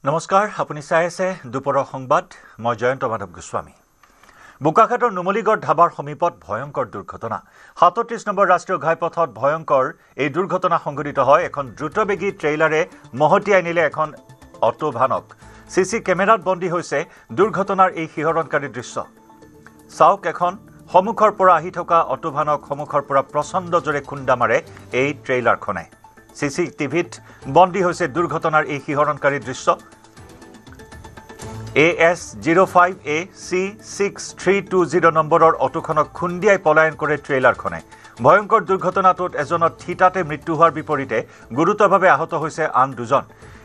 নমস্কাৰ আপুনি চাই আছে দুপৰৰ সংবাদ মই জয়ন্ত মাধৱ গোস্বামী বোকাখাটৰ নুমলীগড় ধাবাৰ সমীপত ভয়ংকৰ দুৰ্ঘটনা ৩৭ নম্বৰ ৰাষ্ট্ৰীয় ঘাইপথত ভয়ংকৰ এই দুৰ্ঘটনা সংঘটিত হয় এখন দ্ৰুতবেগী ট্ৰেইলাৰে মহতিয়াই নিলে এখন অটোভানক সিসি কেমেৰাত বন্দী হৈছে দুৰ্ঘটনাৰ এই শিহৰণকাৰী দৃশ্য চাওক এখন সমুখৰ পৰা আহি থকা অটোভানক সমুখৰ পৰা প্ৰচণ্ড জোৰে খুন্দা মাৰে এই ট্ৰেইলাৰখনে CCTVত বন্দী হৈছে দুৰ্ঘটনাৰ এই শিহৰণকাৰী দৃশ্য AS05AC6320 নম্বৰৰ অটোখনক খুন্দিয়াই পলায়ন কৰে ট্ৰেইলাৰখনে ভয়ংকৰ দুৰ্ঘটনাটোত এজনৰ থিতাতে মৃত্যু হোৱাৰ বিপৰীতে গুৰুতৰভাৱে আহত হৈছে আন দুজন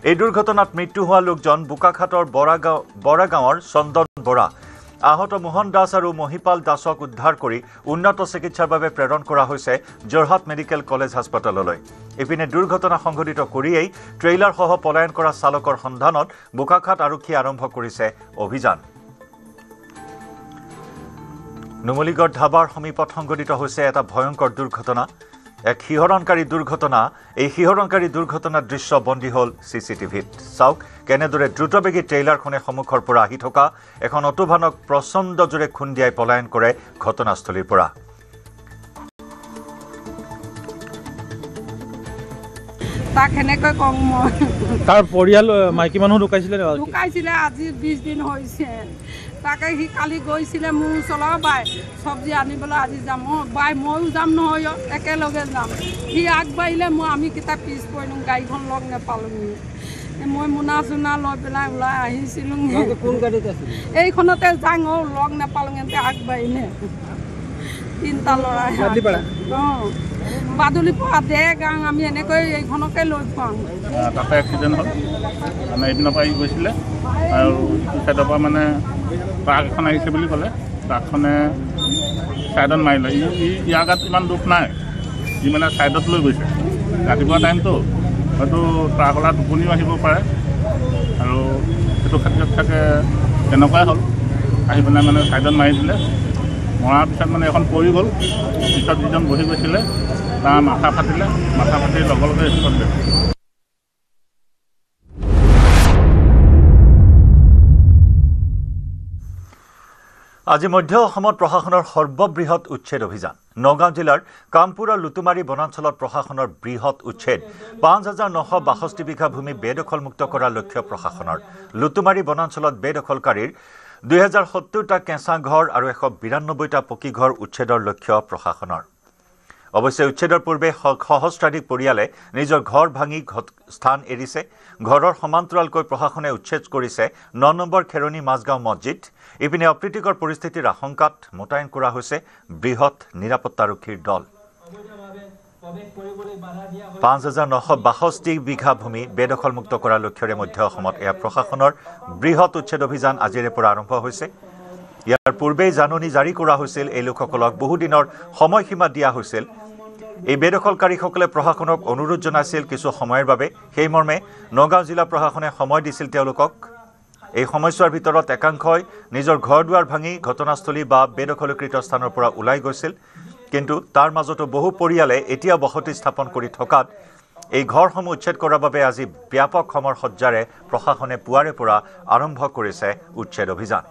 এই দুৰ্ঘটনাত মৃত্যু হোৱা লোকজন বোকাখাটৰ বৰাগাঁৱৰ চন্দন বৰা আহত মোহন দাস আৰু মহিপাল দাসক উদ্ধাৰ কৰি উন্নত চিকিৎসাৰ বাবে প্ৰেৰণ কৰা হৈছে জৰহাট মেডিকেল কলেজ হাস্পতাললৈ ইপিনে দুৰ্ঘটনা সংঘটিত কৰিয়েই ট্ৰেইলাৰ সহ পলায়ন কৰা চালকৰ সন্ধানত বোকাখাট আৰক্ষী আৰম্ভ কৰিছে অভিযান নুমলীগড় ধাবাৰ সমীপত সংঘটিত হৈছে এটা ভয়ংকৰ দুৰ্ঘটনা এক শিহৰণকাৰী দুৰ্ঘটনা এই শিহৰণকাৰী দুৰ্ঘটনাৰ দৃশ্য বন্দী হ'ল CCTVত চাওক কেনেদৰে দ্ৰুতবেগী ট্ৰেইলাৰখনে সমুখৰ পৰা আহি থকা এখন অটোভানক প্ৰচণ্ড জোৰে খুন্দিয়াই পলায়ন কৰে ঘটনাস্থলীৰ পৰা তাক হেনেকৈ কম মই তাৰ পৰিয়াল মাইকী মানুহ ঢুকাইছিলে আজি 20 দিন হৈছে তাকে সি কালি গৈছিলে মোৰ চলা বাই সবজি আনিবলৈ আজি যাম বাই ময়ো যাম নহয় একেলগে যাম সি আগবাঢ়িলে মই আমি কিতাপ পিছ পৰিলোঁ গাড়ীখন লগ নাপালোঁ মই মোনা চোনা লৈ পেলাই ওলাই আহিছিলোঁ কোন গাড়ীত আছিল এইখনতে যাং লগ নাপালোঁ এতে আগবাঢ়িলে তিনিটা ল'ৰা বাদুলি পৰা গাং আমি এনেকৈ এইখনকে লৈ পাওঁ তাতে এক্সিডেণ্ট হ'ল মানে এদিনৰ পৰা গৈছিলে আৰু ইটো চাইডৰ পৰা মানে ট্ৰাক এখন আহিছে বুলি ক'লে ট্ৰাকখনে ছাইডত মাৰিলে ইয়াৰ গাত ইমান দুখ নাই ই মানে ছাইডত লৈ গৈছে ৰাতিপুৱা টাইমটো হয়তো ট্ৰাকলা টোপনিও আহিব পাৰে আৰু সেইটো ক্ষেত্ৰত থাকে তেনেকুৱাই হ'ল আহি পেলাই মানে ছাইডত মাৰি দিলে মৰাৰ পিছত মানে এখন পৰি গ'ল পিছত যিজন বহি গৈছিলে তাৰ মাথা ফাটি লগে লগে স্পট দিলে আজি মধ্য অসমত প্ৰশাসনৰ সৰ্ববৃহৎ উচ্ছেদ অভিযান নগাঁও জিলাৰ কামপুৰ আৰু লুটুমাৰী বনাঞ্চলত প্ৰশাসনৰ বৃহৎ উচ্ছেদ ৫,৯৬২ বিঘা ভূমি বেদখলমুক্ত কৰাৰ লক্ষ্য প্ৰশাসনৰ লুটুমাৰী বনাঞ্চলত বেদখলকাৰীৰ ২০৭০টা কেঁচা ঘৰ আৰু ১৯২টা পকী ঘৰ উচ্ছেদৰ লক্ষ্য প্ৰশাসনৰ অৱশ্যে উচ্ছেদৰ পূৰ্বে সহস্ৰাধিক পৰিয়ালে নিজৰ ঘৰ ভাঙি স্থান এৰিছে ঘৰৰ সমান্তৰালকৈ প্ৰশাসনে উচ্ছেদ কৰিছে ৯ নম্বৰ খেৰণী মাজগাঁও মছজিদ ইপিনে অপ্ৰীতিকৰ পৰিস্থিতিৰ আশংকাত মোতায়েন কৰা হৈছে বৃহৎ নিৰাপত্তাৰক্ষীৰ দল ৫,৯৬২ বিঘা ভূমি বেদখলমুক্ত কৰাৰ লক্ষ্যৰে মধ্য অসমত এয়া প্ৰশাসনৰ বৃহৎ উচ্ছেদ অভিযান আজিৰে পৰা আৰম্ভ হৈছে ইয়াৰ পূৰ্বেই জাননী জাৰি কৰা হৈছিল এই লোকসকলক বহুদিনৰ সময়সীমা দিয়া হৈছিল এই বেদখলকাৰীসকলে প্ৰশাসনক অনুৰোধ জনাইছিল কিছু সময়ৰ বাবে সেই মৰ্মে নগাঁও জিলা প্ৰশাসনে সময় দিছিল তেওঁলোকক এই সময়ছোৱাৰ ভিতৰত একাংশই নিজৰ ঘৰ দুৱাৰ ভাঙি ঘটনাস্থলী বা বেদখলীকৃত স্থানৰ পৰা ওলাই গৈছিল কিন্তু তাৰ মাজতো বহু পৰিয়ালে এতিয়া বসতি স্থাপন কৰি থকাত এই ঘৰসমূহ উচ্ছেদ কৰাৰ বাবে আজি ব্যাপক সমৰ সজ্জাৰে প্ৰশাসনে পুৱাৰে পৰা আৰম্ভ কৰিছে উচ্ছেদ অভিযান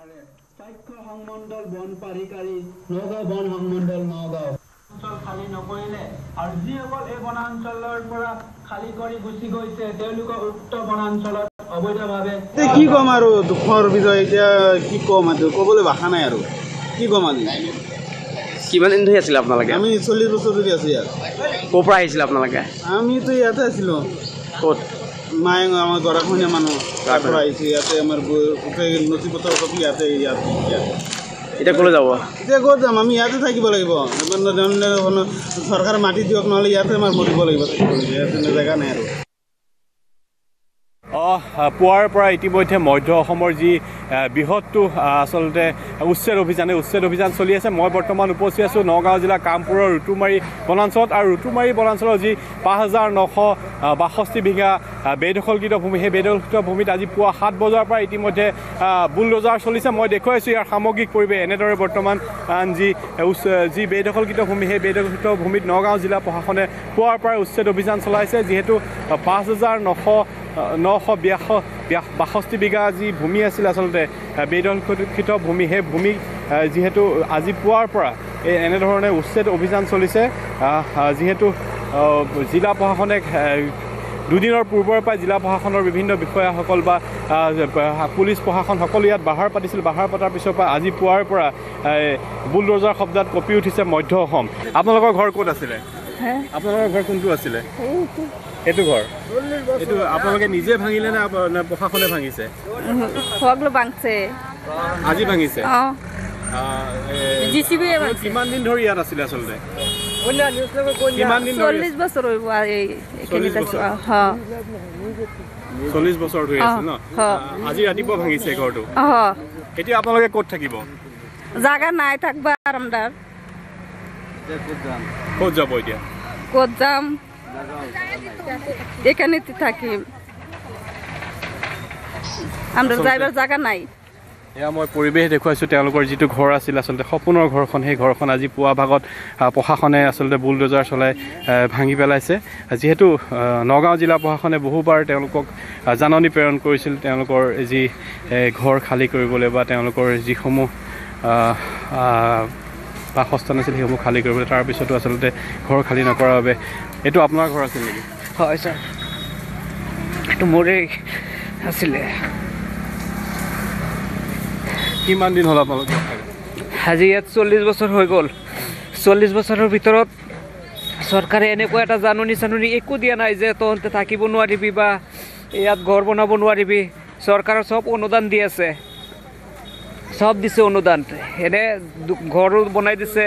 খালি নকৰিলে আৰু যিসকল এই বনাঞ্চলৰ পৰা খালি কৰি গুচি গৈছে তেওঁলোকৰ উক্ত বনাঞ্চলত অবৈধভাৱে কি কম আৰু দুখৰ বিষয় এতিয়া কি কম আৰু ক'বলৈ ভাষা নাই আৰু কি কম আজি কিমান দিন ধৰি আছিল আপোনালোকে আমি 40 বছৰ ধৰি আছো ইয়াত ক'ৰ পৰা আহিছিল আপোনালোকে আমিতো ইয়াতে আছিলোঁ ক'ত মায়ে আমাৰ গৰাখনীয়া মানুহ তাৰ পৰা আহিছে ইয়াতে আমাৰ গোটেই নথি পত্ৰ কপি ইয়াতে এতিয়া ক'লৈ যাব এতিয়া ক'ত যাম আমি ইয়াতে থাকিব লাগিব চৰকাৰে মাটি দিয়ক নহ'লে ইয়াতে আমাৰ মৰিব লাগিব ইয়াতে জেগা নাই আৰু পুৱাৰ পৰা ইতিমধ্যে মধ্য অসমৰ যি বৃহৎটো আচলতে উচ্ছেদ অভিযান চলি আছে মই বৰ্তমান উপস্থিত আছোঁ নগাঁও জিলা কামপুৰৰ ৰুটুমাৰী বনাঞ্চলত আৰু ৰুটুমাৰী বনাঞ্চলৰ যি ৫,৯৬২ বিঘা বেদখলকৃত ভূমি সেই বেদখলকৃত ভূমিত আজি পুৱা ৭ বজাৰ পৰা ইতিমধ্যে বুলডোজাৰ চলিছে মই দেখুৱাইছোঁ ইয়াৰ সামগ্ৰিক পৰিৱেশ এনেদৰে বৰ্তমান যি বেদখলকৃত ভূমি সেই বেদখলকৃত ভূমিত নগাঁও জিলা প্ৰশাসনে পুৱাৰ পৰা উচ্ছেদ অভিযান চলাইছে যিহেতু ৫,৯ 962 বিঘা যি ভূমি আছিল আচলতে বেদখলিত ভূমি, সেই ভূমি যিহেতু আজি পুৱাৰ পৰা এনেধৰণে উচ্ছেদ অভিযান চলিছে। যিহেতু জিলা প্ৰশাসনে দুদিনৰ পূৰ্বৰ পৰাই জিলা প্ৰশাসনৰ বিভিন্ন বিষয়াসকল বা পুলিচ প্ৰশাসন সকলো ইয়াত বাহাৰ পাতিছিল। বাহাৰ পতাৰ পিছৰ পৰা আজি পুৱাৰ পৰা বুলডোজাৰ শব্দত কঁপি উঠিছে মধ্য অসম। আপোনালোকৰ ঘৰ ক'ত আছিলে? আপোনালোকৰ ঘৰ কোনটো আছিলে? এইটো ঘৰ? এইটো আপোনালোকে নিজে ভাঙিলে নে প্ৰশাসনে ভাঙিছে? আজি ভাঙিছে? কিমান দিন ধৰি ইয়াত আছিলে আচলতে? 40 বছৰ ধৰি আছে ন? আজি ৰাতিপুৱা ভাঙিছে ঘৰটো। এতিয়া আপোনালোকে ক'ত থাকিব? জাগা নাই, থাকবা আৰামদাৰ। ক'ত যাব এতিয়া? ক'ত যাম, এখানে থাকিম, আমৰা যাইবাৰ জায়গা নাই। এয়া মই পৰিৱেশ দেখুৱাইছোঁ তেওঁলোকৰ যিটো ঘৰ আছিল আচলতে সপোনৰ ঘৰখন, সেই ঘৰখন আজি পুৱা ভাগত প্ৰশাসনে আচলতে বুলডোজাৰ চলাই ভাঙি পেলাইছে। যিহেতু নগাঁও জিলা প্ৰশাসনে বহুবাৰ তেওঁলোকক জাননী প্ৰেৰণ কৰিছিল তেওঁলোকৰ যি ঘৰ খালী কৰিবলৈ বা তেওঁলোকৰ যিসমূহ বাসস্থান আছিল সেইসমূহ খালী কৰিবলৈ। তাৰপিছতো আচলতে ঘৰ খালী নকৰাৰ বাবে। এইটো আপোনাৰ ঘৰ আছিল নেকি? হয় ছাৰ, এইটো মোৰে আছিলে। কিমান দিন হ'ল আপোনালোক? আজি ইয়াত 40 বছৰ হৈ গ'ল। 40 বছৰৰ ভিতৰত চৰকাৰে এনেকুৱা এটা জাননী একো দিয়া নাই যে তহঁতে থাকিব নোৱাৰিবি বা ইয়াত ঘৰ বনাব নোৱাৰিবি। চৰকাৰৰ চব অনুদান দি আছে, সব দিছে অনুদান। এনে ঘৰো বনাই দিছে,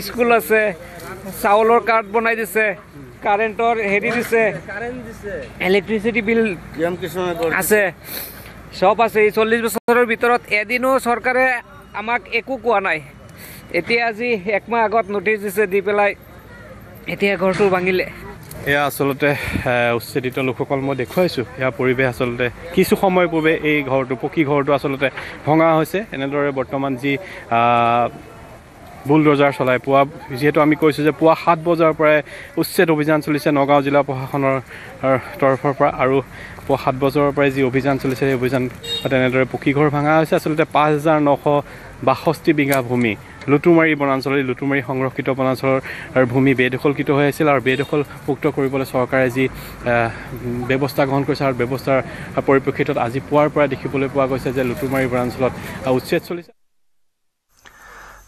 স্কুল আছে, চাউলৰ কাৰ্ড বনাই দিছে, কাৰেণ্টৰ হেৰি দিছে, ইলেক্ট্ৰিচিটি বিল আছে, সব আছে। এই 40 বছৰৰ ভিতৰত এদিনো চৰকাৰে আমাক একো কোৱা নাই। এতিয়া আজি একমাহ আগত নটিচ দিছে, দি পেলাই এতিয়া ঘৰটো ভাঙিলে। এয়া আচলতে উচ্ছেদিত লোকসকল মই দেখুৱাইছোঁ। এয়া পৰিৱেশ আচলতে কিছু সময় পূৰ্বে এই ঘৰটো পকী ঘৰটো আচলতে ভঙা হৈছে। এনেদৰে বৰ্তমান যি বুলডোজাৰ চলাই পুৱা, যিহেতু আমি কৈছোঁ যে পুৱা 7 বজাৰ পৰাই উচ্ছেদ অভিযান চলিছে নগাঁও জিলা প্ৰশাসনৰ তৰফৰ পৰা, আৰু পুৱা 7 বজাৰ পৰাই যি অভিযান চলিছে সেই অভিযান তেনেদৰে পকী ঘৰ ভাঙা হৈছে। আচলতে 5962 বিঘা ভূমি লুটুমাৰী বনাঞ্চলৰ, লুটুমাৰী সংৰক্ষিত বনাঞ্চলৰ ভূমি বেদখলকৃত হৈ আছিল, আৰু বেদখল মুক্ত কৰিবলৈ চৰকাৰে যি ব্যৱস্থা গ্ৰহণ কৰিছে আৰু ব্যৱস্থাৰ পৰিপ্ৰেক্ষিতত আজি পুৱাৰ পৰা দেখিবলৈ পোৱা গৈছে যে লুটুমাৰী বনাঞ্চলত উচ্ছেদ চলিছে।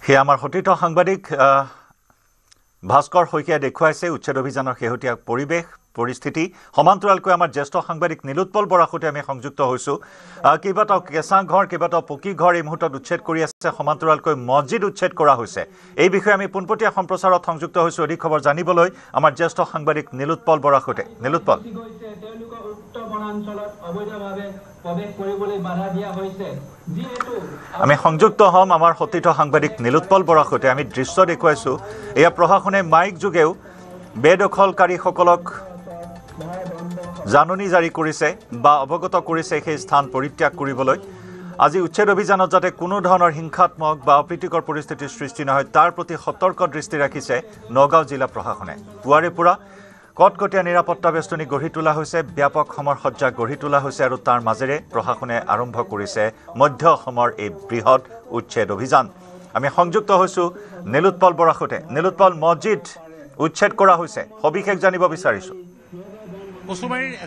সেয়া আমাৰ সতীৰ্থ সাংবাদিক ভাস্কৰ শইকীয়াই দেখুৱাইছে উচ্ছেদ অভিযানৰ শেহতীয়া পৰিৱেশ পৰিস্থিতি। সমান্তৰালকৈ আমাৰ জ্যেষ্ঠ সাংবাদিক নীলোৎপল বৰাৰ সৈতে আমি সংযুক্ত হৈছোঁ। কেইবাটাও কেঁচা ঘৰ, কেইবাটাও পকী ঘৰ এই মুহূৰ্তত উচ্ছেদ কৰি আছে। সমান্তৰালকৈ মছজিদ উচ্ছেদ কৰা হৈছে। এই বিষয়ে আমি পোনপটীয়া সম্প্ৰচাৰত সংযুক্ত হৈছোঁ অধিক খবৰ জানিবলৈ আমাৰ জ্যেষ্ঠ সাংবাদিক নীলোৎপল বৰাৰ সৈতে। নীলোৎপল, আমি সংযুক্ত হ'ম আমাৰ সতীৰ্থ সাংবাদিক নীলোৎপল বৰাৰ সৈতে। আমি দৃশ্য দেখুৱাইছোঁ। এয়া প্ৰশাসনে মাইক যোগেও বেদখলকাৰীসকলক জাননী জাৰি কৰিছে বা অৱগত কৰিছে সেই স্থান পৰিত্যাগ কৰিবলৈ। আজি উচ্ছেদ অভিযানত যাতে কোনো ধৰণৰ হিংসাত্মক বা অপ্ৰীতিকৰ পৰিস্থিতিৰ সৃষ্টি নহয় তাৰ প্ৰতি সতৰ্ক দৃষ্টি ৰাখিছে নগাঁও জিলা প্ৰশাসনে। পুৱাৰে পৰা কটকটীয়া নিৰাপত্তা বেষ্টনী গঢ়ি তোলা হৈছে, ব্যাপক সমৰসজ্জা গঢ়ি তোলা হৈছে, আৰু তাৰ মাজেৰে প্ৰশাসনে আৰম্ভ কৰিছে মধ্য অসমৰ এই বৃহৎ উচ্ছেদ অভিযান। আমি সংযুক্ত হৈছোঁ নীলোৎপল বৰাৰ সৈতে। নীলোৎপল, মছজিদ উচ্ছেদ কৰা হৈছে, সবিশেষ জানিব বিচাৰিছোঁ।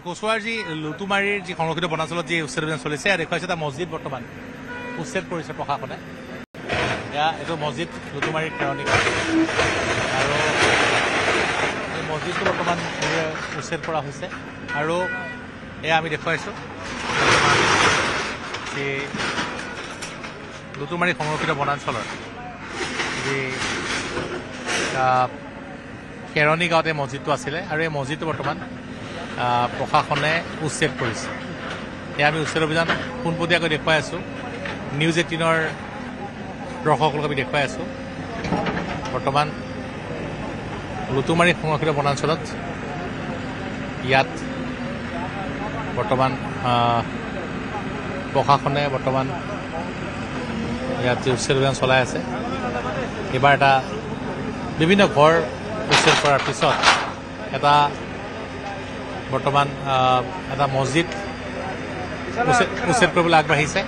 কচুৱাৰ যি লুটুমাৰীৰ যি সংৰক্ষিত বনাঞ্চলত যি উচ্ছেদ অভিযান চলিছে, এয়া দেখুৱাইছে এটা মছজিদ বৰ্তমান উচ্ছেদ কৰিছে প্ৰশাসনে। এয়া এইটো মছজিদ লুটুমাৰীৰ কেৰণী, আৰু এই মছজিদটো বৰ্তমান উচ্ছেদ কৰা হৈছে। আৰু এয়া আমি দেখুৱাইছোঁ যি লুটুমাৰী সংৰক্ষিত বনাঞ্চলৰ যি কেৰণী গাঁৱতে মছজিদটো আছিলে, আৰু এই মছজিদটো বৰ্তমান প্ৰশাসনে উচ্ছেদ কৰিছে। এয়া আমি উচ্ছেদ অভিযান পোনপটীয়াকৈ দেখুৱাই আছোঁ। নিউজ 18ৰ দৰ্শকসকলক আমি দেখুৱাই আছোঁ। বৰ্তমান লুটুমাৰী সংৰক্ষিত বনাঞ্চলত ইয়াত বৰ্তমান প্ৰশাসনে বৰ্তমান ইয়াত উচ্ছেদ অভিযান চলাই আছে। এইবাৰ এটা বিভিন্ন ঘৰ উচ্ছেদ কৰাৰ পিছত এটা বৰ্তমান এটা মছজিদ উচ্ছেদ কৰিবলৈ আগবাঢ়িছে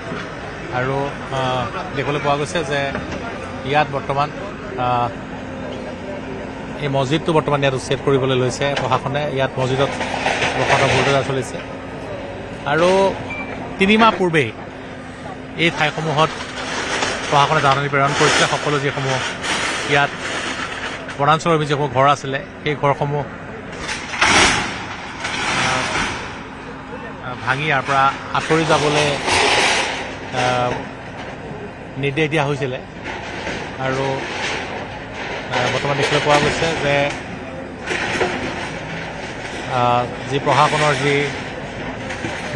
আৰু দেখিবলৈ পোৱা গৈছে যে ইয়াত বৰ্তমান এই মছজিদটো বৰ্তমান ইয়াত উচ্ছেদ কৰিবলৈ লৈছে প্ৰশাসনে। ইয়াত মছজিদত বৰ্তমান বুলডোজাৰ চলিছে আৰু 3 মাহ পূৰ্বেই এই ঠাইসমূহত প্ৰশাসনে জাননী প্ৰেৰণ কৰিছিলে। সকলো যিসমূহ ইয়াত বনাঞ্চলৰ যিসমূহ ঘৰ আছিলে সেই ঘৰসমূহ ভাঙি ইয়াৰ পৰা আঁতৰি যাবলৈ নিৰ্দেশ দিয়া হৈছিলে আৰু বৰ্তমান দেখিবলৈ পোৱা গৈছে যে যি প্ৰশাসনৰ যি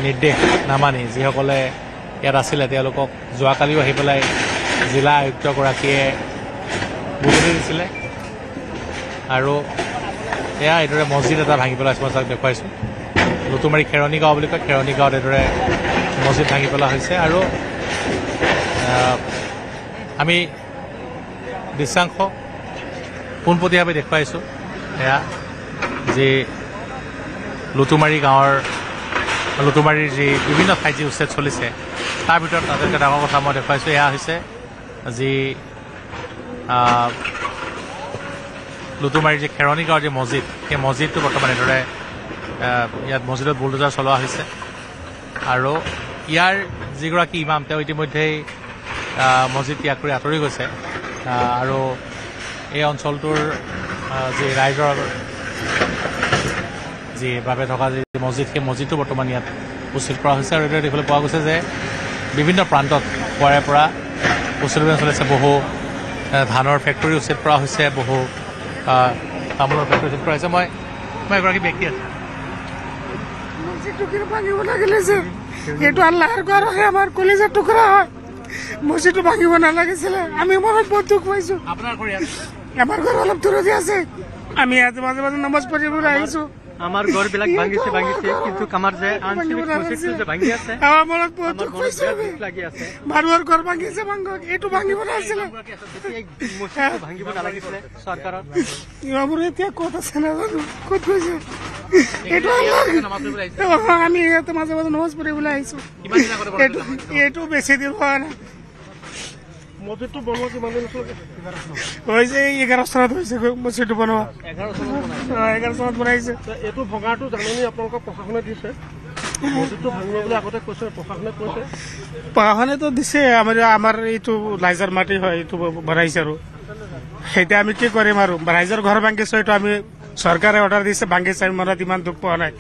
নিৰ্দেশ নামানি যিসকলে ইয়াত আছিলে তেওঁলোকক যোৱাকালিও আহি পেলাই জিলা আয়ুক্তগৰাকীয়ে বুজনি দিছিলে আৰু এয়া এইদৰে মছজিদ এটা ভাঙি পেলাইছে। মই তাক দেখুৱাইছোঁ। লুতুমাৰী খেৰণি গাঁও বুলি কয়, খেৰণি গাঁৱত এইদৰে মছজিদ ভাঙি পেলোৱা হৈছে আৰু আমি দৃশ্যাংশ পোনপটীয়াভাৱে দেখুৱাইছোঁ। এয়া যি লুতুমাৰী গাঁৱৰ লুতুমাৰীৰ যি বিভিন্ন ঠাইত যি উচ্ছেদ চলিছে তাৰ ভিতৰত আটাইতকৈ ডাঙৰ কথা মই দেখুৱাইছোঁ। এয়া হৈছে যি লুতুমাৰীৰ যি খেৰণি গাঁৱৰ যি মছজিদ, সেই মছজিদটো বৰ্তমান এইদৰে ইয়াত মছজিদত বুলডোজাৰ চলোৱা হৈছে আৰু ইয়াৰ যিগৰাকী ইমাম তেওঁ ইতিমধ্যেই মছজিদ ত্যাগ কৰি আঁতৰি গৈছে আৰু এই অঞ্চলটোৰ যি ৰাইজৰ যি বাবে থকা যি মছজিদ সেই মছজিদটো বৰ্তমান ইয়াত উচ্ছেদ কৰা হৈছে আৰু এইদৰে দেখিবলৈ পোৱা গৈছে যে বিভিন্ন প্ৰান্তত পুৱাৰে পৰা উচ্ছেদ অভিযান চলিছে। বহু ধানৰ ফেক্টৰী উচ্ছেদ কৰা হৈছে, বহু তামোলৰ ফেক্টৰী উচ্ছেদ কৰা হৈছে। মই এগৰাকী ব্যক্তি আছোঁ। মছজিদটো ভাঙিব লাগিছে, এইটো আল্লাহৰ ঘৰ হয়, আমাৰ কলেজৰ টুকুৰা হয়। মছজিদটো ভাঙিব নালাগিছিলে। আমি মনত বহুত দুখ পাইছোঁ। আমাৰ ঘৰ অলপ দূৰতে আছে। আমি ইয়াত মাজে মাজে নামাজ পঢ়িবলৈ আহিছোঁ। আমাৰ ঘৰবিলাক ভাঙিছে কিন্তু আমাৰ যে আঞ্চলিক মছজিদটো যে ভাঙি আছে আমাৰ মনত বহুত দুখ পাইছোঁ। লাগি আছে মানুহৰ ঘৰ ভাঙিছে, এইটো ভাঙিব নালাগিছিলে। মছজিদটো ভাঙিব নালাগিছিলে চৰকাৰৰ। ইমামবোৰ এতিয়া ক'ত আছে নাজানো, ক'ত গৈছে। এইটো আমি ইয়াতে মাজে মাজে নামাজ পঢ়িবলৈ আহিছোঁ। এইটো বেছি দিন হোৱা নাই। মছজিদটো বনোৱা কিমান দিন হৈছে 11 চনত হৈছে মছজিদটো বনোৱা। 11 চনত বনাইছে। এইটো ভঙাটো জাননী আপোনালোকক প্ৰশাসনে দিছে? মছজিদটো ভাঙিব বুলি আগতে কৈছে, প্ৰশাসনে কৈছে? প্ৰশাসনেতো দিছে। আমাৰ এইটো ৰাইজৰ মাটি হয়, এইটো বনাইছে আৰু সেইটা আমি কি কৰিম আৰু ৰাইজৰ ঘৰ ভাঙিছে। এইটো আমি চৰকাৰে অৰ্ডাৰ দিছে ভাঙিছে। আমি মনত ইমান দুখ পোৱা নাই।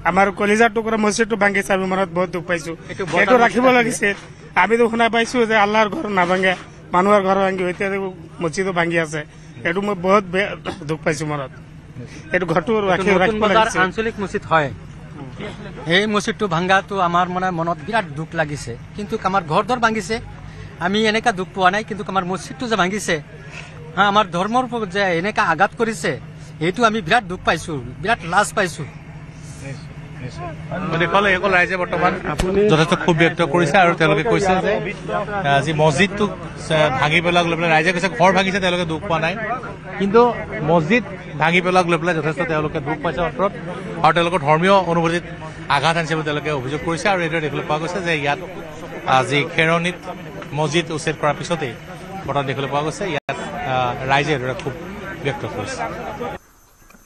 আমাৰ কলিজাৰ টুকুৰা মছজিদটো ভাঙিছে, আমি মনত বহুত দুখ পাইছোঁ। এইটো ৰাখিব লাগিছে। আমিতো শুনা পাইছোঁ যে আল্লাহৰ ঘৰ নাভাঙে, মানুহৰ ঘৰ ভাঙি এতিয়া মছজিদো ভাঙি আছে। এইটো মই বহুত দুখ পাইছোঁ মনত। এইটো ঘৰটো ৰাখিব লাগিছে। আঞ্চলিক মছজিদ হয়, এই মছজিদটো ভাঙাটো আমাৰ মনত বিৰাট দুখ লাগিছে। কিন্তু আমাৰ ঘৰ দৰ ভাঙিছে, আমি এনেকা দুখ পোৱা নাই। কিন্তু আমাৰ মছজিদটো যে ভাঙিছে, আমাৰ ধৰ্মৰ ওপৰত যে এনেকা আঘাত কৰিছে, এইটো আমি বিৰাট দুখ পাইছোঁ, বিৰাট লাজ পাইছোঁ। দেখুৱালে এইসকল ৰাইজে বৰ্তমান যথেষ্ট ক্ষোভ ব্যক্ত কৰিছে আৰু তেওঁলোকে কৈছে যে যি মছজিদটো ভাঙি পেলোৱাক লৈ পেলাই ৰাইজে কৈছে ঘৰ ভাঙিছে, তেওঁলোকে দুখ পোৱা নাই। কিন্তু মছজিদ ভাঙি পেলোৱাক লৈ পেলাই যথেষ্ট তেওঁলোকে দুখ পাইছে অন্তৰত আৰু তেওঁলোকৰ ধৰ্মীয় অনুভূতিত আঘাত আনিছে বুলি তেওঁলোকে অভিযোগ কৰিছে। আৰু এইদৰে দেখিবলৈ পোৱা গৈছে যে ইয়াত যি খেৰণিত মছজিদ উচ্ছেদ কৰাৰ পিছতেই বৰ্তমান দেখিবলৈ পোৱা গৈছে ইয়াত ৰাইজে এইদৰে ক্ষোভ ব্যক্ত কৰিছে।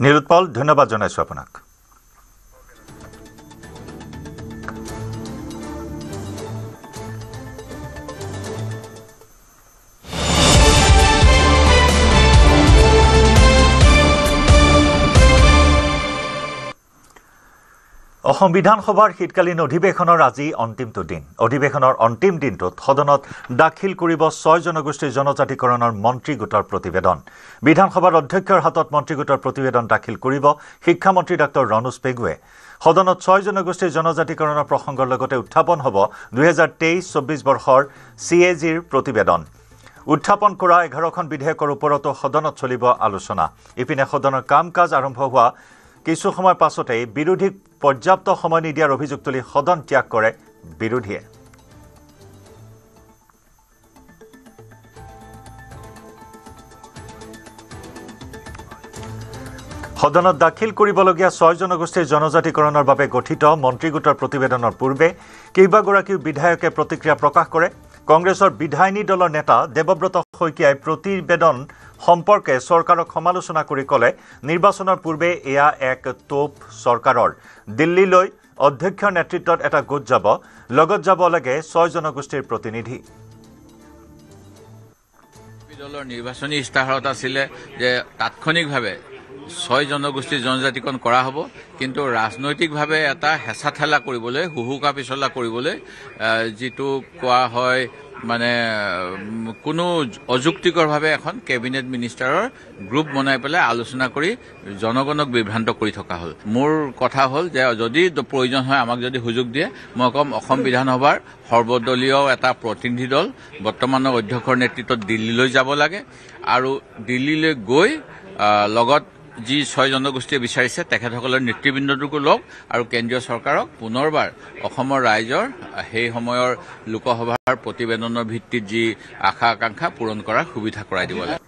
নিৰুৎপল, ধন্যবাদ জনাইছোঁ আপোনাক। অসম বিধানসভাৰ শীতকালীন অধিৱেশনৰ আজি অন্তিমটো দিন। অধিৱেশনৰ অন্তিম দিনটোত সদনত দাখিল কৰিব 6 জনগোষ্ঠীৰ জনজাতিকৰণৰ মন্ত্ৰী গোটৰ প্ৰতিবেদন। বিধানসভাৰ অধ্যক্ষৰ হাতত মন্ত্ৰী গোটৰ প্ৰতিবেদন দাখিল কৰিব শিক্ষামন্ত্ৰী ডাঃ ৰণোজ পেগুৱে। সদনত 6 জনগোষ্ঠীৰ জনজাতিকৰণৰ প্ৰসংগৰ লগতে উত্থাপন হ'ব 2023-24 বৰ্ষৰ CAGৰ প্ৰতিবেদন। উত্থাপন কৰা 11খন বিধেয়কৰ ওপৰতো সদনত চলিব আলোচনা। ইপিনে সদনৰ কাম কাজ আৰম্ভ হোৱা কিছু সময় পাছতেই বিৰোধীক পৰ্যাপ্ত সময় নিদিয়াৰ অভিযোগ তুলি সদন ত্যাগ কৰে বিৰোধীয়ে। সদনত দাখিল কৰিবলগীয়া 6 জনগোষ্ঠীৰ জনজাতিকৰণৰ বাবে গঠিত মন্ত্ৰীগোটৰ প্ৰতিবেদনৰ পূৰ্বে কেইবাগৰাকী বিধায়কে প্ৰতিক্ৰিয়া প্ৰকাশ কৰে। কংগ্ৰেছৰ বিধায়িনী দলৰ নেতা দেৱব্ৰত শইকীয়াই প্ৰতিবেদন সম্পৰ্কে চৰকাৰক সমালোচনা কৰি ক'লে, নিৰ্বাচনৰ পূৰ্বে এয়া এক তোপ চৰকাৰৰ। দিল্লীলৈ অধ্যক্ষৰ নেতৃত্বত এটা গোট যাব, লগত যাব লাগে 6 জনগোষ্ঠীৰ প্ৰতিনিধি। দলৰ নিৰ্বাচনী ইস্তাহাৰত আছিলে যে তাৎক্ষণিকভাৱে 6 জনগোষ্ঠীৰ জনজাতিকৰণ কৰা হ'ব, কিন্তু ৰাজনৈতিকভাৱে এটা হেঁচা ঠেলা কৰিবলৈ, হুহুকা পিছলা কৰিবলৈ যিটো কোৱা হয় মানে কোনো অযুক্তিকৰভাৱে এখন কেবিনেট মিনিষ্টাৰৰ গ্ৰুপ বনাই পেলাই আলোচনা কৰি জনগণক বিভ্ৰান্ত কৰি থকা হ'ল। মোৰ কথা হ'ল যে যদি প্ৰয়োজন হয় আমাক যদি সুযোগ দিয়ে, মই ক'ম অসম বিধানসভাৰ সৰ্বদলীয় এটা প্ৰতিনিধি দল বৰ্তমানৰ অধ্যক্ষৰ নেতৃত্বত দিল্লীলৈ যাব লাগে আৰু দিল্লীলৈ গৈ লগত যি 6 জনগোষ্ঠীয়ে বিচাৰিছে তেখেতসকলৰ নেতৃবৃন্দটোকো লওক আৰু কেন্দ্ৰীয় চৰকাৰক পুনৰবাৰ অসমৰ ৰাইজৰ সেই সময়ৰ লোকসভাৰ প্ৰতিবেদনৰ ভিত্তিত যি আশা আকাংক্ষা পূৰণ কৰাৰ সুবিধা কৰাই দিব লাগে।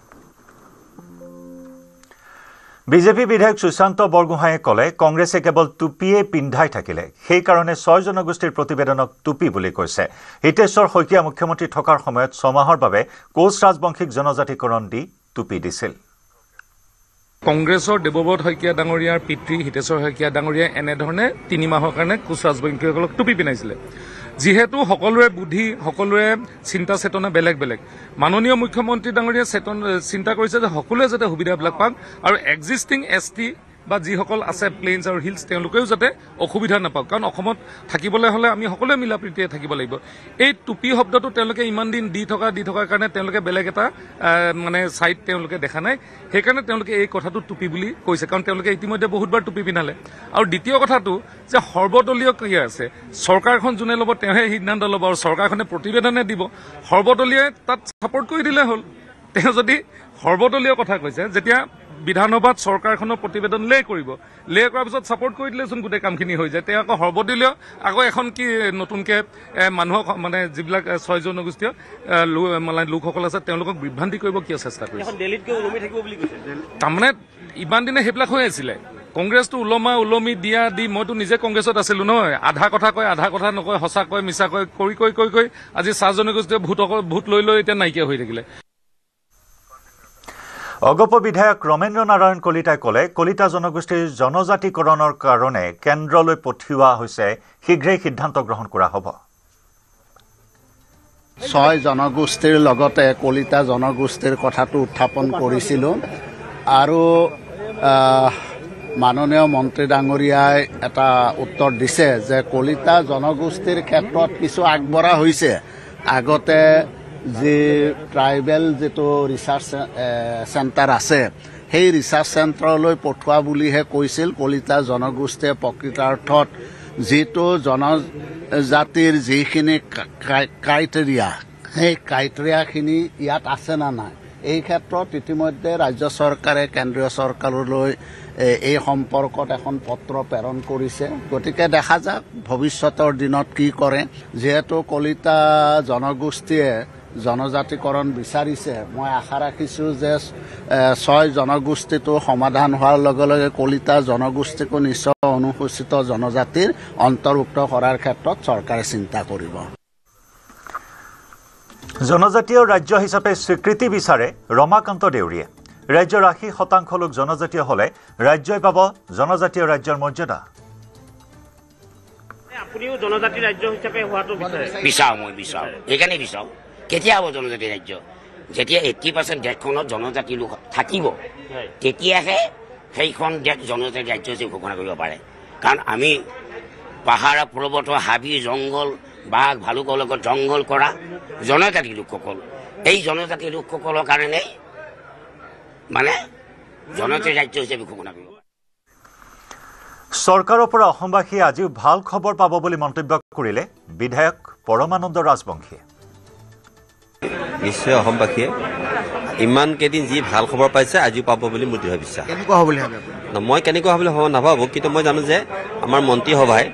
বিজেপি বিধায়ক সুশান্ত বৰগোহাঁয়ে ক'লে, কংগ্ৰেছে কেৱল টুপিয়ে পিন্ধাই থাকিলে, সেইকাৰণে 6 জনগোষ্ঠীৰ প্ৰতিবেদনক টুপি বুলি কৈছে। হিতেশ্বৰ শইকীয়া মুখ্যমন্ত্ৰী থকাৰ সময়ত 6 মাহৰ বাবে কোচ ৰাজবংশীক জনজাতিকৰণ দি টুপি দিছিল। কংগ্ৰেছৰ দেৱব্ৰত শইকীয়া ডাঙৰীয়াৰ পিতৃ হিতেশ্বৰ শইকীয়া ডাঙৰীয়াই এনেধৰণে 3 মাহৰ কাৰণে কোচ ৰাজবংশীসকলক টুপি পিন্ধাইছিলে। যিহেতু সকলোৰে বুদ্ধি, সকলোৰে চিন্তা চেতনা বেলেগ বেলেগ, মাননীয় মুখ্যমন্ত্ৰী ডাঙৰীয়াই চিন্তা কৰিছে যে সকলোৱে যাতে সুবিধাবিলাক পাওক আৰু এক্সিষ্টিং ST বা যিসকল আছে প্লেইনছ আৰু হিলছ তেওঁলোকেও যাতে অসুবিধা নাপাওক, কাৰণ অসমত থাকিবলৈ হ'লে আমি সকলোৱে মিলা প্ৰীতিৰে থাকিব লাগিব। এই টুপি শব্দটো তেওঁলোকে ইমান দিন দি থকাৰ কাৰণে তেওঁলোকে বেলেগ এটা মানে ছাইড তেওঁলোকে দেখা নাই, সেইকাৰণে তেওঁলোকে এই কথাটো টুপি বুলি কৈছে, কাৰণ তেওঁলোকে ইতিমধ্যে বহুতবাৰ টুপি পিন্ধালে। আৰু দ্বিতীয় কথাটো যে সৰ্বদলীয় ক্ৰিয়া আছে, চৰকাৰখন যোনে ল'ব তেওঁহে সিদ্ধান্ত ল'ব আৰু চৰকাৰখনে প্ৰতিবেদনে দিব, সৰ্বদলীয় তাত ছাপোৰ্ট কৰি দিলে হ'ল। তেওঁ যদি সৰ্বদলীয় কথা কৈছে, যেতিয়া বিধানসভাত চৰকাৰখনৰ প্ৰতিবেদন লে কৰাৰ পিছত ছাপোৰ্ট কৰি দিলেচোন গোটেই কামখিনি হৈ যায়। তেওঁ আকৌ সৰ্বদলীয় আকৌ এখন কি নতুনকৈ মানুহক মানে যিবিলাক 6 জনগোষ্ঠীয় মানে লোকসকল আছে তেওঁলোকক বিভ্ৰান্তি কৰিব কিয় চেষ্টা কৰিছে। তাৰমানে ইমান দিনে সেইবিলাক হৈ আছিলে। কংগ্ৰেছটো ওলমি দিয়া দি মইতো নিজে কংগ্ৰেছত আছিলো নহয়, আধা কথা কয় আধা কথা নকয়, সঁচা কয় মিছা কয়, কৈ আজি 7 জনগোষ্ঠীয়ে ভোট লৈ এতিয়া নাইকিয়া হৈ থাকিলে। অগপ বিধায়ক ৰমেন্দ্ৰ নাৰায়ণ কলিতাই ক'লে, কলিতা জনগোষ্ঠীৰ জনজাতিকৰণৰ কাৰণে কেন্দ্ৰলৈ পঠিওৱা হৈছে, শীঘ্ৰেই সিদ্ধান্ত গ্ৰহণ কৰা হ'ব। 6 জনগোষ্ঠীৰ লগতে কলিতা জনগোষ্ঠীৰ কথাটো উত্থাপন কৰিছিলোঁ আৰু মাননীয় মন্ত্ৰী ডাঙৰীয়াই এটা উত্তৰ দিছে যে কলিতা জনগোষ্ঠীৰ ক্ষেত্ৰত কিছু আগবঢ়া হৈছে। আগতে যি ট্ৰাইবেল যিটো ৰিচাৰ্চ চেণ্টাৰ আছে সেই ৰিচাৰ্চ চেণ্টাৰলৈ পঠোৱা বুলিহে কৈছিল। কলিতা জনগোষ্ঠীয়ে প্ৰকৃতাৰ্থত যিটো জনজাতিৰ যিখিনি ক্ৰাইটেৰিয়া, সেই ক্ৰাইটেৰিয়াখিনি ইয়াত আছে না নাই, এই ক্ষেত্ৰত ইতিমধ্যে ৰাজ্য চৰকাৰে কেন্দ্ৰীয় চৰকাৰলৈ এই সম্পৰ্কত এখন পত্ৰ প্ৰেৰণ কৰিছে। গতিকে দেখা যাওক ভৱিষ্যতৰ দিনত কি কৰে। যিহেতু কলিতা জনগোষ্ঠীয়ে জনজাতিকৰণ বিচাৰিছে, মই আশা ৰাখিছোঁ যে 6 জনগোষ্ঠীটো সমাধান হোৱাৰ লগে লগে কলিতা জনগোষ্ঠীকো নিশ্চয় অনুসূচিত জনজাতিৰ অন্তৰ্ভুক্ত কৰাৰ ক্ষেত্ৰত চৰকাৰে চিন্তা কৰিব। জনজাতীয় ৰাজ্য হিচাপে স্বীকৃতি বিচাৰে ৰমাকান্ত দেউৰীয়ে। ৰাজ্যৰ 80% লোক জনজাতীয় হ'লে ৰাজ্যই পাব জনজাতীয় ৰাজ্যৰ মৰ্যাদা। আপুনিও জনজাতি ৰাজ্য হিচাপে হোৱাটো বিচাৰো, মই বিচাৰো, সেইকাৰণে বিচাৰো। কেতিয়া হ'ব জনজাতি ৰাজ্য? যেতিয়া 80% দেশখনত জনজাতি লোক থাকিব, তেতিয়াহে সেইখন দেশ জনজাতি ৰাজ্য হিচাপে ঘোষণা কৰিব পাৰে। কাৰণ আমি পাহাৰ পৰ্বত হাবি জংঘল বাঘ ভালুকৰ লগত জংঘল কৰা জনজাতি লোকসকল, এই জনজাতি লোকসকলৰ কাৰণে মানে জনজাতি ৰাজ্য হিচাপে ঘোষণা কৰিব। চৰকাৰৰ পৰা অসমবাসীয়ে আজিও ভাল খবৰ পাব বুলি মন্তব্য কৰিলে বিধায়ক পৰমানন্দ ৰাজবংশীয়ে। নিশ্চয় অসমবাসীয়ে ইমান কেইদিন যি ভাল খবৰ পাইছে আজিও পাব বুলি মোৰ দৃঢ় বিশ্বাস। কেনেকুৱা হ'ব বুলি ভাবে? মই কেনেকুৱা হ'ব বুলি নাভাবোঁ, কিন্তু মই জানো যে আমাৰ মন্ত্ৰীসভাই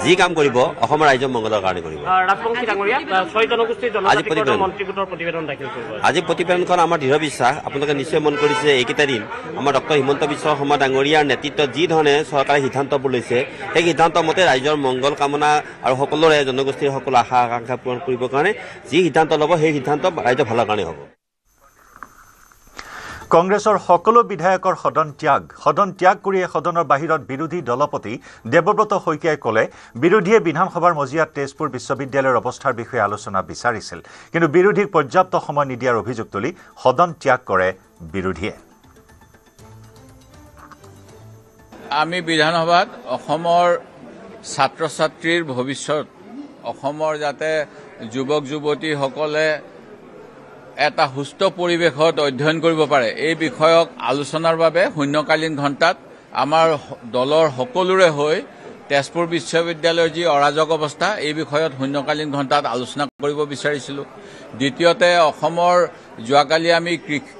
যি কাম কৰিব অসমৰ ৰাইজৰ মংগলৰ কাৰণে কৰিব। ৰাজবংশী ডাঙৰীয়া 6 জনগোষ্ঠীৰ জনজাতিকৰণৰ মন্ত্ৰীগোটৰ প্ৰতিবেদন দাখিল কৰিব। আজি প্ৰতিবেদনখন আমাৰ দৃঢ় বিশ্বাস, আপোনালোকে নিশ্চয় মন কৰিছে এইকেইটা দিন আমাৰ ডক্টৰ হিমন্ত বিশ্ব শৰ্মা ডাঙৰীয়াৰ নেতৃত্বত যি ধৰণে চৰকাৰে সিদ্ধান্তবোৰ লৈছে সেই সিদ্ধান্ত মতে ৰাইজৰ মংগল কামনা আৰু সকলোৰে জনগোষ্ঠীৰ সকলো আশা আকাংক্ষা পূৰণ কৰিবৰ কাৰণে যি সিদ্ধান্ত ল'ব সেই সিদ্ধান্ত ৰাইজৰ ভালৰ কাৰণে হ'ব। কংগ্ৰেছৰ সকলো বিধায়কৰ সদন ত্যাগ কৰি সদনৰ বাহিৰত বিৰোধী দলপতি দেৱব্ৰত শইকীয়াই ক'লে বিৰোধীয়ে বিধানসভাৰ মজিয়াত তেজপুৰ বিশ্ববিদ্যালয়ৰ অৱস্থাৰ বিষয়ে আলোচনা বিচাৰিছিল, কিন্তু বিৰোধীক পৰ্যাপ্ত সময় নিদিয়াৰ অভিযোগ তুলি সদন ত্যাগ কৰে বিৰোধীয়ে। আমি বিধানসভাত অসমৰ ছাত্ৰ ছাত্ৰীৰ ভৱিষ্যত, অসমৰ যাতে যুৱক যুৱতীসকলে এটা সুস্থ পৰিৱেশত অধ্যয়ন কৰিব পাৰে এই বিষয়ক আলোচনাৰ বাবে শূন্যকালীন ঘণ্টাত আমাৰ দলৰ সকলোৰে হৈ তেজপুৰ বিশ্ববিদ্যালয়ৰ যি অৰাজক অৱস্থা এই বিষয়ত শূন্যকালীন ঘণ্টাত আলোচনা কৰিব বিচাৰিছিলোঁ। দ্বিতীয়তে অসমৰ যোৱাকালি আমি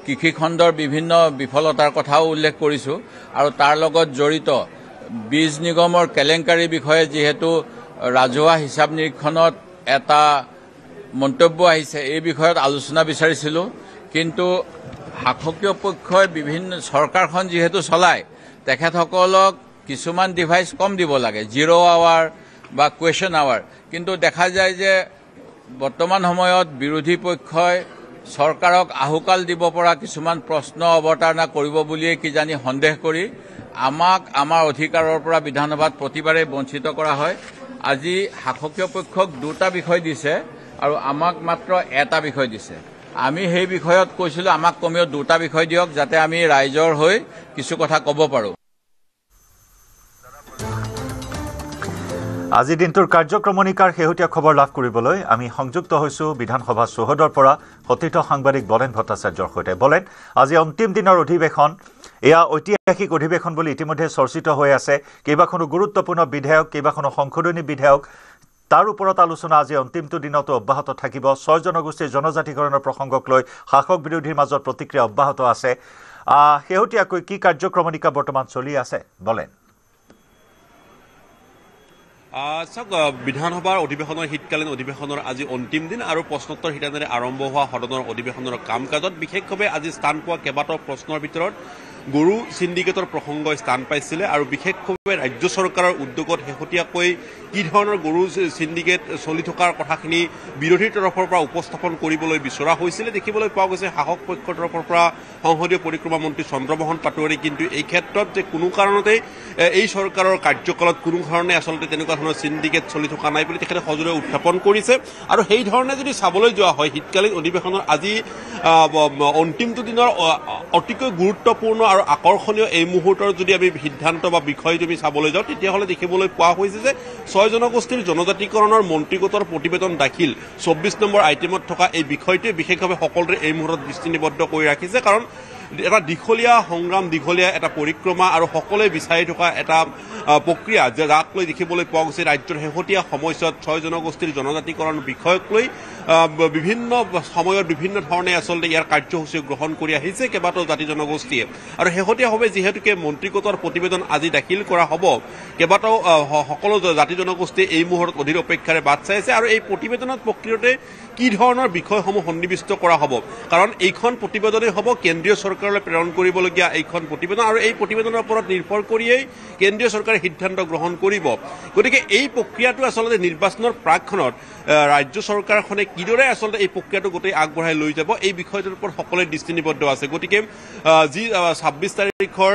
কৃষি খণ্ডৰ বিভিন্ন বিফলতাৰ কথাও উল্লেখ কৰিছোঁ আৰু তাৰ লগত জড়িত বীজ নিগমৰ কেলেংকাৰীৰ বিষয়ে যিহেতু ৰাজহুৱা হিচাপ নিৰীক্ষণত এটা মন্তব্য আহিছে এই বিষয়ত আলোচনা বিচাৰিছিলোঁ, কিন্তু শাসকীয় পক্ষই বিভিন্ন চৰকাৰখন যিহেতু চলায় তেখেতসকলক কিছুমান ডিভাইচ কম দিব লাগে, 0 আৱাৰ বা কুৱেশ্যন আৱাৰ, কিন্তু দেখা যায় যে বৰ্তমান সময়ত বিৰোধী পক্ষই চৰকাৰক আহুকাল দিব পৰা কিছুমান প্ৰশ্ন অৱতাৰণা কৰিব বুলিয়ে কিজানি সন্দেহ কৰি আমাক আমাৰ অধিকাৰৰ পৰা বিধানসভাত প্ৰতিবাৰে বঞ্চিত কৰা হয়। আজি শাসকীয় পক্ষক 2টা বিষয় দিছে আৰু আমাক মাত্ৰ এটা বিষয় দিছে। আমি সেই বিষয়ত কৈছিলোঁ আমাক কমেও 2টা বিষয় দিয়ক যাতে আমি ৰাইজৰ হৈ কিছু কথা ক'ব পাৰোঁ। আজি দিনটোৰ কাৰ্যক্ৰমণিকাৰ শেহতীয়া খবৰ লাভ কৰিবলৈ আমি সংযুক্ত হৈছোঁ বিধানসভা চৌহদৰ পৰা সতীৰ্থ সাংবাদিক বলেন ভট্টাচাৰ্যৰ সৈতে। বলেন, আজি অন্তিম দিনৰ অধিৱেশন, এয়া ঐতিহাসিক অধিৱেশন বুলি ইতিমধ্যে চৰ্চিত হৈ আছে। কেইবাখনো গুৰুত্বপূৰ্ণ বিধেয়ক, কেইবাখনো সংশোধনী বিধেয়ক, তাৰ ওপৰত আলোচনা আজি অন্তিমটো দিনতো অব্যাহত থাকিব। 6 জনগোষ্ঠীৰ জনজাতিকৰণৰ প্ৰসংগক লৈ শাসক বিৰোধীৰ মাজত প্ৰতিক্ৰিয়া অব্যাহত আছে। শেহতীয়াকৈ কি কাৰ্যক্ৰমণিকা বৰ্তমান চলি আছে বলেন? চাওক, বিধানসভাৰ অধিৱেশনৰ শীতকালীন অধিৱেশনৰ আজি অন্তিম দিন আৰু প্ৰশ্নোত্তৰ শিতানেৰে আৰম্ভ হোৱা সদনৰ অধিৱেশনৰ কাম কাজত বিশেষভাৱে আজি স্থান পোৱা কেইবাটাও প্ৰশ্নৰ ভিতৰত গৰু চিণ্ডিকেটৰ প্ৰসংগ স্থান পাইছিলে আৰু বিশেষভাৱে ৰাজ্য চৰকাৰৰ উদ্যোগত শেহতীয়াকৈ কি ধৰণৰ গৰু চিণ্ডিকেট চলি থকাৰ কথাখিনি বিৰোধীৰ তৰফৰ পৰা উপস্থাপন কৰিবলৈ বিচৰা হৈছিলে। দেখিবলৈ পোৱা গৈছে শাসক পক্ষৰ তৰফৰ পৰা সংসদীয় পৰিক্ৰমা মন্ত্ৰী চন্দ্ৰমোহন পাটোৱাৰী কিন্তু এই ক্ষেত্ৰত যে কোনো কাৰণতেই এই চৰকাৰৰ কাৰ্যকালত কোনো ধৰণে আচলতে তেনেকুৱা ধৰণৰ চিণ্ডিকেট চলি থকা নাই বুলি তেখেতে সজোৰে উত্থাপন কৰিছে। আৰু সেই ধৰণে যদি চাবলৈ যোৱা হয় শীতকালীন অধিৱেশনৰ আজি অন্তিমটো দিনৰ অতিকৈ গুৰুত্বপূৰ্ণ আৰু আকৰ্ষণীয় এই মুহূৰ্তৰ যদি আমি সিদ্ধান্ত বা বিষয় যদি চাবলৈ যাওঁ তেতিয়াহ'লে দেখিবলৈ পোৱা হৈছে যে 6 জনগোষ্ঠীৰ জনজাতিকৰণৰ মন্ত্ৰীগোটৰ প্ৰতিবেদন দাখিল 24 নম্বৰ আইটেমত থকা এই বিষয়টোৱে বিশেষভাৱে সকলোৰে এই মুহূৰ্তত দৃষ্টি নিবদ্ধ কৰি ৰাখিছে। কাৰণ এটা দীঘলীয়া সংগ্ৰাম, দীঘলীয়া এটা পৰিক্ৰমা আৰু সকলোৱে বিচাৰি থকা এটা প্ৰক্ৰিয়া যাক লৈ দেখিবলৈ পোৱা গৈছে ৰাজ্যৰ শেহতীয়া সময়ছোৱাত 6 জনগোষ্ঠীৰ জনজাতিকৰণ বিষয়ক লৈ বিভিন্ন সময়ত বিভিন্ন ধৰণে আচলতে ইয়াৰ কাৰ্যসূচী গ্ৰহণ কৰি আহিছে কেইবাটাও জাতি জনগোষ্ঠীয়ে। আৰু শেহতীয়াভাৱে যিহেতুকে মন্ত্ৰীগোটৰ প্ৰতিবেদন আজি দাখিল কৰা হ'ব, কেইবাটাও সকলো জাতি জনগোষ্ঠীয়ে এই মুহূৰ্তত অধীৰ অপেক্ষাৰে বাট চাই আছে আৰু এই প্ৰতিবেদনত প্ৰকৃততে কি ধৰণৰ বিষয়সমূহ সন্নিৱিষ্ট কৰা হ'ব। কাৰণ এইখন প্ৰতিবেদনেই হ'ব কেন্দ্ৰীয় চৰকাৰলৈ প্ৰেৰণ কৰিবলগীয়া এইখন প্ৰতিবেদন আৰু এই প্ৰতিবেদনৰ ওপৰত নিৰ্ভৰ কৰিয়েই কেন্দ্ৰীয় চৰকাৰে সিদ্ধান্ত গ্ৰহণ কৰিব। গতিকে এই প্ৰক্ৰিয়াটো আচলতে নিৰ্বাচনৰ প্ৰাকখনত ৰাজ্য চৰকাৰখনে কিদৰে আচলতে এই প্ৰক্ৰিয়াটো গোটেই আগবঢ়াই লৈ যাব এই বিষয়টোৰ ওপৰত সকলোৱে দৃষ্টি নিবদ্ধ আছে। গতিকে যি 26 তাৰিখৰ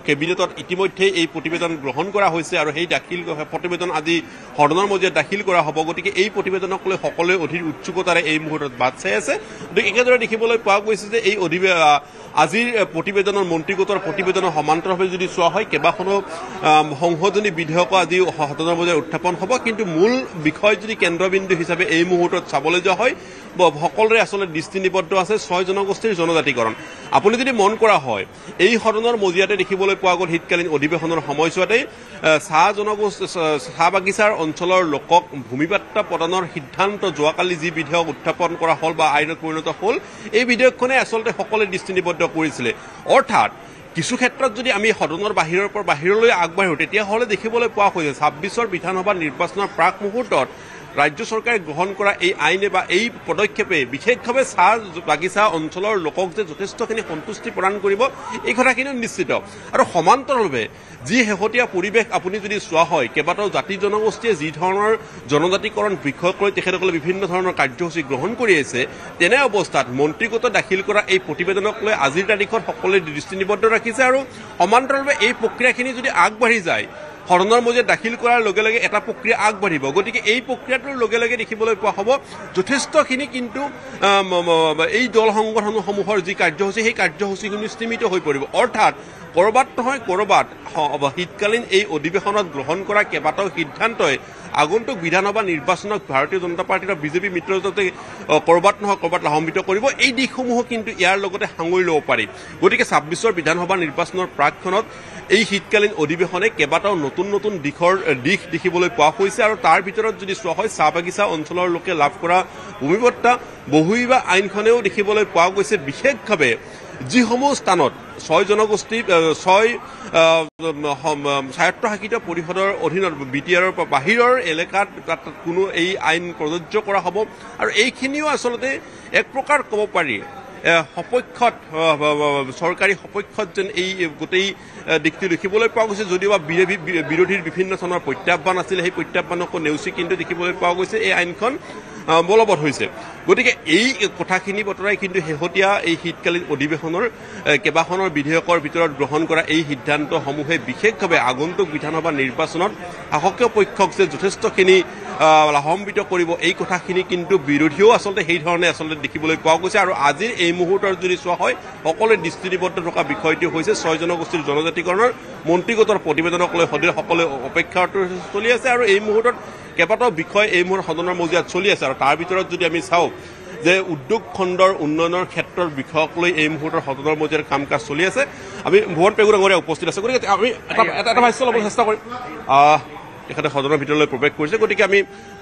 কেবিনেটত ইতিমধ্যে এই প্ৰতিবেদন গ্ৰহণ কৰা হৈছে আৰু সেই প্ৰতিবেদন আজি সদনৰ মজিয়াত দাখিল কৰা হ'ব। গতিকে এই প্ৰতিবেদনক লৈ সকলোৱে অধীৰ উৎসুকতাৰে এই মুহূৰ্তত বাট চাই আছে। গতিকে একেদৰে দেখিবলৈ পোৱা গৈছে যে এই আজিৰ প্ৰতিবেদনৰ মন্ত্ৰীগোটৰ প্ৰতিবেদনৰ সমান্তৰালভাৱে যদি চোৱা হয় কেইবাখনো সংশোধনী বিধেয়ক আজি সদনৰ মজিয়াত উত্থাপন হ'ব, কিন্তু মূল বিষয় যদি কেন্দ্ৰবিন্দু হিচাপে এই মুহূৰ্তত চাবলৈ যোৱা হয় সকলোৰে আচলতে দৃষ্টি নিবদ্ধ আছে 6 জনগোষ্ঠীৰ জনজাতিকৰণ। আপুনি যদি মন কৰা হয় এই সদনৰ মজিয়াতে দেখিবলৈ পোৱা গ'ল শীতকালীন অধিৱেশনৰ সময়ছোৱাতেই চাহ বাগিচাৰ অঞ্চলৰ লোকক ভূমিপাট্টা প্ৰদানৰ সিদ্ধান্ত যোৱাকালি যি বিধেয়ক উত্থাপন কৰা হ'ল বা আইনত পৰিণত হ'ল এই বিধেয়কখনে আচলতে সকলোৱে দৃষ্টি নিবদ্ধ কৰিছিলে। অৰ্থাৎ কিছু ক্ষেত্ৰত যদি আমি সদনৰ বাহিৰৰ পৰা বাহিৰলৈ আগবাঢ়ো তেতিয়াহ'লে দেখিবলৈ পোৱা হৈছে ২৬ৰ বিধানসভা নিৰ্বাচনৰ প্ৰাক মুহূৰ্তত ৰাজ্য চৰকাৰে গ্ৰহণ কৰা এই আইনে বা এই পদক্ষেপে বিশেষভাৱে চাহ বাগিচা অঞ্চলৰ লোকক যে যথেষ্টখিনি সন্তুষ্টি প্ৰদান কৰিব এই কথাখিনি নিশ্চিত আৰু সমান্তৰালভাৱে যি শেহতীয়া পৰিৱেশ আপুনি যদি চোৱা হয় কেইবাটাও জাতি জনগোষ্ঠীয়ে যি ধৰণৰ জনজাতিকৰণ বিষয়ক লৈ তেখেতসকলে বিভিন্ন ধৰণৰ কাৰ্যসূচী গ্ৰহণ কৰি আছে তেনে অৱস্থাত মন্ত্ৰীগোটত দাখিল কৰা এই প্ৰতিবেদনক লৈ আজিৰ তাৰিখত সকলোৱে দৃষ্টি নিবদ্ধ ৰাখিছে আৰু সমান্তৰালভাৱে এই প্ৰক্ৰিয়াখিনি যদি আগবাঢ়ি যায় সদনৰ মজিয়াত দাখিল কৰাৰ লগে লগে এটা প্ৰক্ৰিয়া আগবাঢ়িব গতিকে এই প্ৰক্ৰিয়াটোৰ লগে লগে দেখিবলৈ পোৱা হ'ব যথেষ্টখিনি কিন্তু এই দল সংগঠনসমূহৰ যি কাৰ্যসূচী সেই কাৰ্যসূচীখিনি স্তীমিত হৈ পৰিব অৰ্থাৎ ক'ৰবাত নহয় ক'ৰবাত শীতকালীন এই অধিৱেশনত গ্ৰহণ কৰা কেইবাটাও সিদ্ধান্তই আগন্তুক বিধানসভা নিৰ্বাচনক ভাৰতীয় জনতা পাৰ্টি আৰু বিজেপি মিত্ৰজোঁটে ক'ৰবাত নহয় ক'ৰবাত লাভান্বিত কৰিব এই দিশসমূহো কিন্তু ইয়াৰ লগতে সাঙুৰি ল'ব পাৰি গতিকে ২৬ৰ বিধানসভা নিৰ্বাচনৰ প্ৰাকক্ষণত এই শীতকালীন অধিৱেশনে কেইবাটাও নতুন নতুন দিশ দেখিবলৈ পোৱা হৈছে আৰু তাৰ ভিতৰত যদি চোৱা হয় চাহ বাগিচা অঞ্চলৰ লোকে লাভ কৰা ভূমিপট্টা বহুবা আইনখনেও দেখিবলৈ পোৱা গৈছে বিশেষভাৱে যিসমূহ স্থানত ৬ জনগোষ্ঠী ৬ স্বায়ত্তশাসিত পৰিষদৰ অধীনত BTRৰ বাহিৰৰ এলেকাত তাত কোনো এই আইন প্ৰযোজ্য কৰা হ'ব আৰু এইখিনিও আচলতে এক প্ৰকাৰ ক'ব পাৰি সপক্ষত চৰকাৰী সপক্ষত যেন এই গোটেই দিশটো দেখিবলৈ পোৱা গৈছে যদিও বিৰোধীৰ বিভিন্ন ধৰণৰ প্ৰত্যাহ্বান আছিল সেই প্ৰত্যাহ্বানকো নেওচি কিন্তু দেখিবলৈ পোৱা গৈছে এই আইনখন বলবৎ হৈছে গতিকে এই কথাখিনি বতৰাই কিন্তু শেহতীয়া এই শীতকালীন অধিৱেশনৰ কেইবাখনৰ বিধেয়কৰ ভিতৰত গ্ৰহণ কৰা এই সিদ্ধান্তসমূহে বিশেষভাৱে আগন্তুক বিধানসভা নিৰ্বাচনত শাসকীয় পক্ষক যে যথেষ্টখিনি লাভান্বিত কৰিব এই কথাখিনি কিন্তু বিৰোধীও আচলতে সেই ধৰণে আচলতে দেখিবলৈ পোৱা গৈছে আৰু আজিৰ এই মুহূৰ্তত যদি চোৱা হয় সকলোৱে দৃষ্টিনিবদ্ধ থকা বিষয়টো হৈছে ৬ জনগোষ্ঠীৰ জনজাতিকৰণৰ মন্ত্ৰীগোটৰ প্ৰতিবেদনক লৈ সকলোৱে অপেক্ষাৰত চলি আছে আৰু এই মুহূৰ্তত কেইবাটাও বিষয় এই মুহূৰ্তত সদনৰ মজিয়াত চলি আছে আৰু তাৰ ভিতৰত যদি আমি চাওঁ যে উদ্যোগ খণ্ডৰ উন্নয়নৰ ক্ষেত্ৰৰ বিষয়ক লৈ এই মুহূৰ্তৰ সদনৰ মজিয়াত কাম কাজ চলি আছে আমি ভুৱন পেগু ডাঙৰীয়া উপস্থিত আছে গতিকে আমি এটা ভাষ্য ল'বলৈ চেষ্টা কৰিম এখেতে সদনৰ ভিতৰলৈ প্ৰৱেশ কৰিছে গতিকে আমি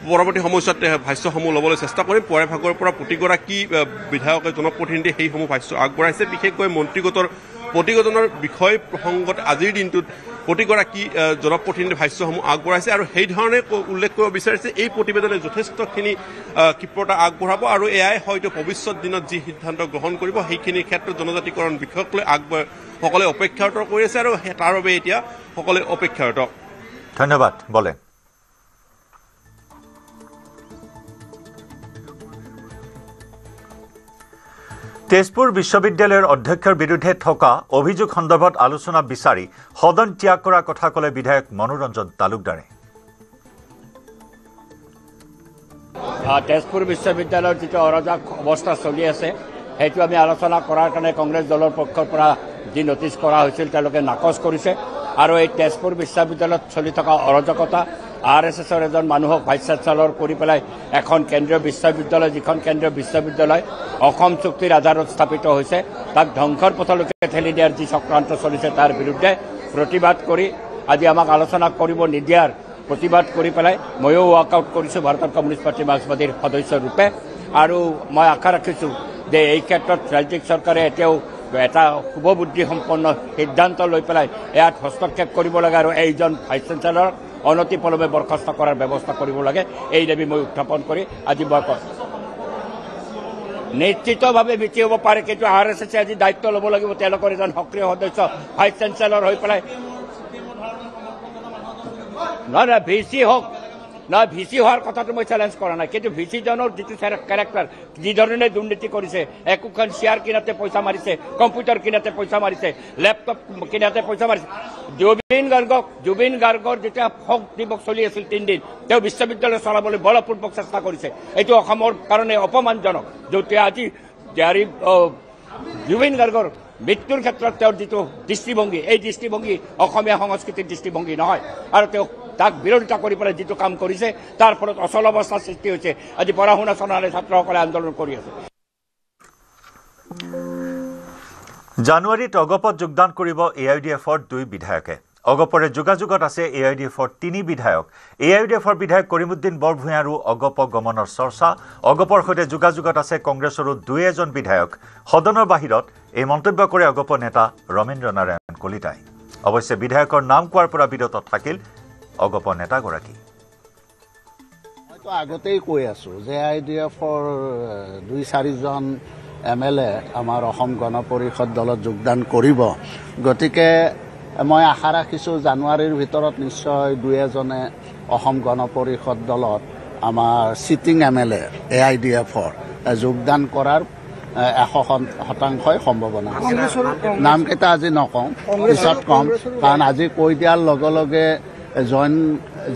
পৰৱৰ্তী সময়ছোৱাত ভাষ্যসমূহ ল'বলৈ চেষ্টা কৰিম পৰে ভাগৰ পৰা প্ৰতিগৰাকী বিধায়কে জনপ্ৰতিনিধিয়ে সেইসমূহ ভাষ্য আগবঢ়াইছে বিশেষকৈ মন্ত্ৰীগোটৰ প্ৰতিবেদনৰ বিষয় প্ৰসংগত আজিৰ দিনটোত প্ৰতিগৰাকী জনপ্ৰতিনিধিৰ ভাষ্যসমূহ আগবঢ়াইছে আৰু সেই ধৰণে উল্লেখ কৰিব বিচাৰিছে এই প্ৰতিবেদনে যথেষ্টখিনি ক্ষিপ্ৰতা আগবঢ়াব আৰু এয়াই হয়তো ভৱিষ্যত দিনত যি সিদ্ধান্ত গ্ৰহণ কৰিব সেইখিনিৰ ক্ষেত্ৰত জনজাতিকৰণ বিষয়ক লৈ সকলোৱে অপেক্ষাৰত কৰি আছে আৰু তাৰ বাবে এতিয়া সকলোৱে অপেক্ষাৰত ধন্যবাদ বলেন তেজপুৰ বিশ্ববিদ্যালয়ৰ অধ্যক্ষৰ বিৰুদ্ধে থকা অভিযোগ সন্দৰ্ভত আলোচনা বিচাৰি সদন ত্যাগ কৰাৰ কথা ক'লে বিধায়ক মনোৰঞ্জন তালুকদাৰে তেজপুৰ বিশ্ববিদ্যালয়ৰ যিটো অৰাজক অৱস্থা চলি আছে সেইটো আমি আলোচনা কৰাৰ কাৰণে কংগ্ৰেছ দলৰ পক্ষৰ পৰা যি নটিচ কৰা হৈছিল তেওঁলোকে নাকচ কৰিছে আৰু এই তেজপুৰ বিশ্ববিদ্যালয়ত চলি থকা অৰাজকতা RSSৰ এজন মানুহক ভাইচ চেঞ্চেলৰ কৰি পেলাই এখন কেন্দ্ৰীয় বিশ্ববিদ্যালয় যিখন কেন্দ্ৰীয় বিশ্ববিদ্যালয় অসম চুক্তিৰ আধাৰত স্থাপিত হৈছে তাক ধ্বংসৰ পথলৈকে ঠেলি দিয়াৰ যি চক্ৰান্ত চলিছে তাৰ বিৰুদ্ধে প্ৰতিবাদ কৰি আজি আমাক আলোচনা কৰিব নিদিয়াৰ প্ৰতিবাদ কৰি পেলাই ময়ো ৱাকআউট কৰিছোঁ ভাৰতৰ কমিউনিষ্ট পাৰ্টি মাৰ্ক্সবাদীৰ সদস্য ৰূপে আৰু মই আশা ৰাখিছোঁ যে এই ক্ষেত্ৰত ৰাজ্যিক চৰকাৰে এতিয়াও এটা শুভবুদ্ধি সম্পন্ন সিদ্ধান্ত লৈ পেলাই ইয়াত হস্তক্ষেপ কৰিব লাগে আৰু এইজন ভাইচ চেঞ্চেলৰ অনতিপলমে বৰখাস্ত কৰাৰ ব্যৱস্থা কৰিব লাগে এই দাবী মই উত্থাপন কৰি আজি বয়কট নিশ্চিতভাৱে মিতি হ'ব পাৰে কিন্তু RSSে আজি দায়িত্ব ল'ব লাগিব তেওঁলোকৰ এজন সক্ৰিয় সদস্য ভাইচ চেঞ্চেলৰ হৈ পেলাই নহয় ভিচি হওক নহয় ভিচি হোৱাৰ কথাটো মই চেলেঞ্জ কৰা নাই কিন্তু ভিচিজনৰ যিটো কেৰেক্টাৰ যি ধৰণে দুৰ্নীতি কৰিছে একোখন চেয়াৰ কিনাতে পইচা মাৰিছে কম্পিউটাৰ কিনাতে পইচা মাৰিছে লেপটপ কিনাতে পইচা মাৰিছে জুবিন গাৰ্গৰ যেতিয়া শোক দিৱস চলি আছিল 3 দিন তেওঁ বিশ্ববিদ্যালয় চলাবলৈ বলপূৰ্বক চেষ্টা কৰিছে এইটো অসমৰ কাৰণে অপমানজনক য'তে আজি জুবিন গাৰ্গৰ মৃত্যুৰ ক্ষেত্ৰত তেওঁৰ যিটো দৃষ্টিভংগী এই দৃষ্টিভংগী অসমীয়া সংস্কৃতিৰ দৃষ্টিভংগী নহয় আৰু তেওঁ তাক বিৰোধিতা কৰি পেলাই যিটো কাম কৰিছে তাৰ ফলত অচল অৱস্থাৰ সৃষ্টি হৈছে আজি পঢ়া শুনা চলালে ছাত্ৰসকলে আন্দোলন কৰি আছে জানুৱাৰীত অগপত যোগদান কৰিব AIUDFৰ 2 বিধায়কে অগপৰে যোগাযোগত আছে AIDFৰ 3 বিধায়ক AIDFৰ বিধায়ক কৰিমুদ্দিন বৰভূঞা আৰু অগপ গমনৰ চৰ্চা অগপৰ সৈতে যোগাযোগত আছে কংগ্ৰেছৰো 2 বিধায়ক সদনৰ বাহিৰত এই মন্তব্য কৰে অগপ নেতা ৰমেন্দ্ৰ নাৰায়ণ কলিতাই অৱশ্যে বিধায়কৰ নাম কোৱাৰ পৰা বিৰত থাকিল অগপ নেতাগৰাকী মইতো আগতেই কৈ আছো যে AIDFৰ 2-4 জন MLA আমাৰ অসম গণ পৰিষদ দলত যোগদান কৰিব গতিকে মই আশা ৰাখিছোঁ জানুৱাৰীৰ ভিতৰত নিশ্চয় 2-এজনে অসম গণ পৰিষদ দলত আমাৰ সিটিং MLA AIDFৰ যোগদান কৰাৰ 100% সম্ভাৱনা নামকেইটা আজি নকওঁ পিছত কম কাৰণ আজি কৈ দিয়াৰ লগে লগে জইন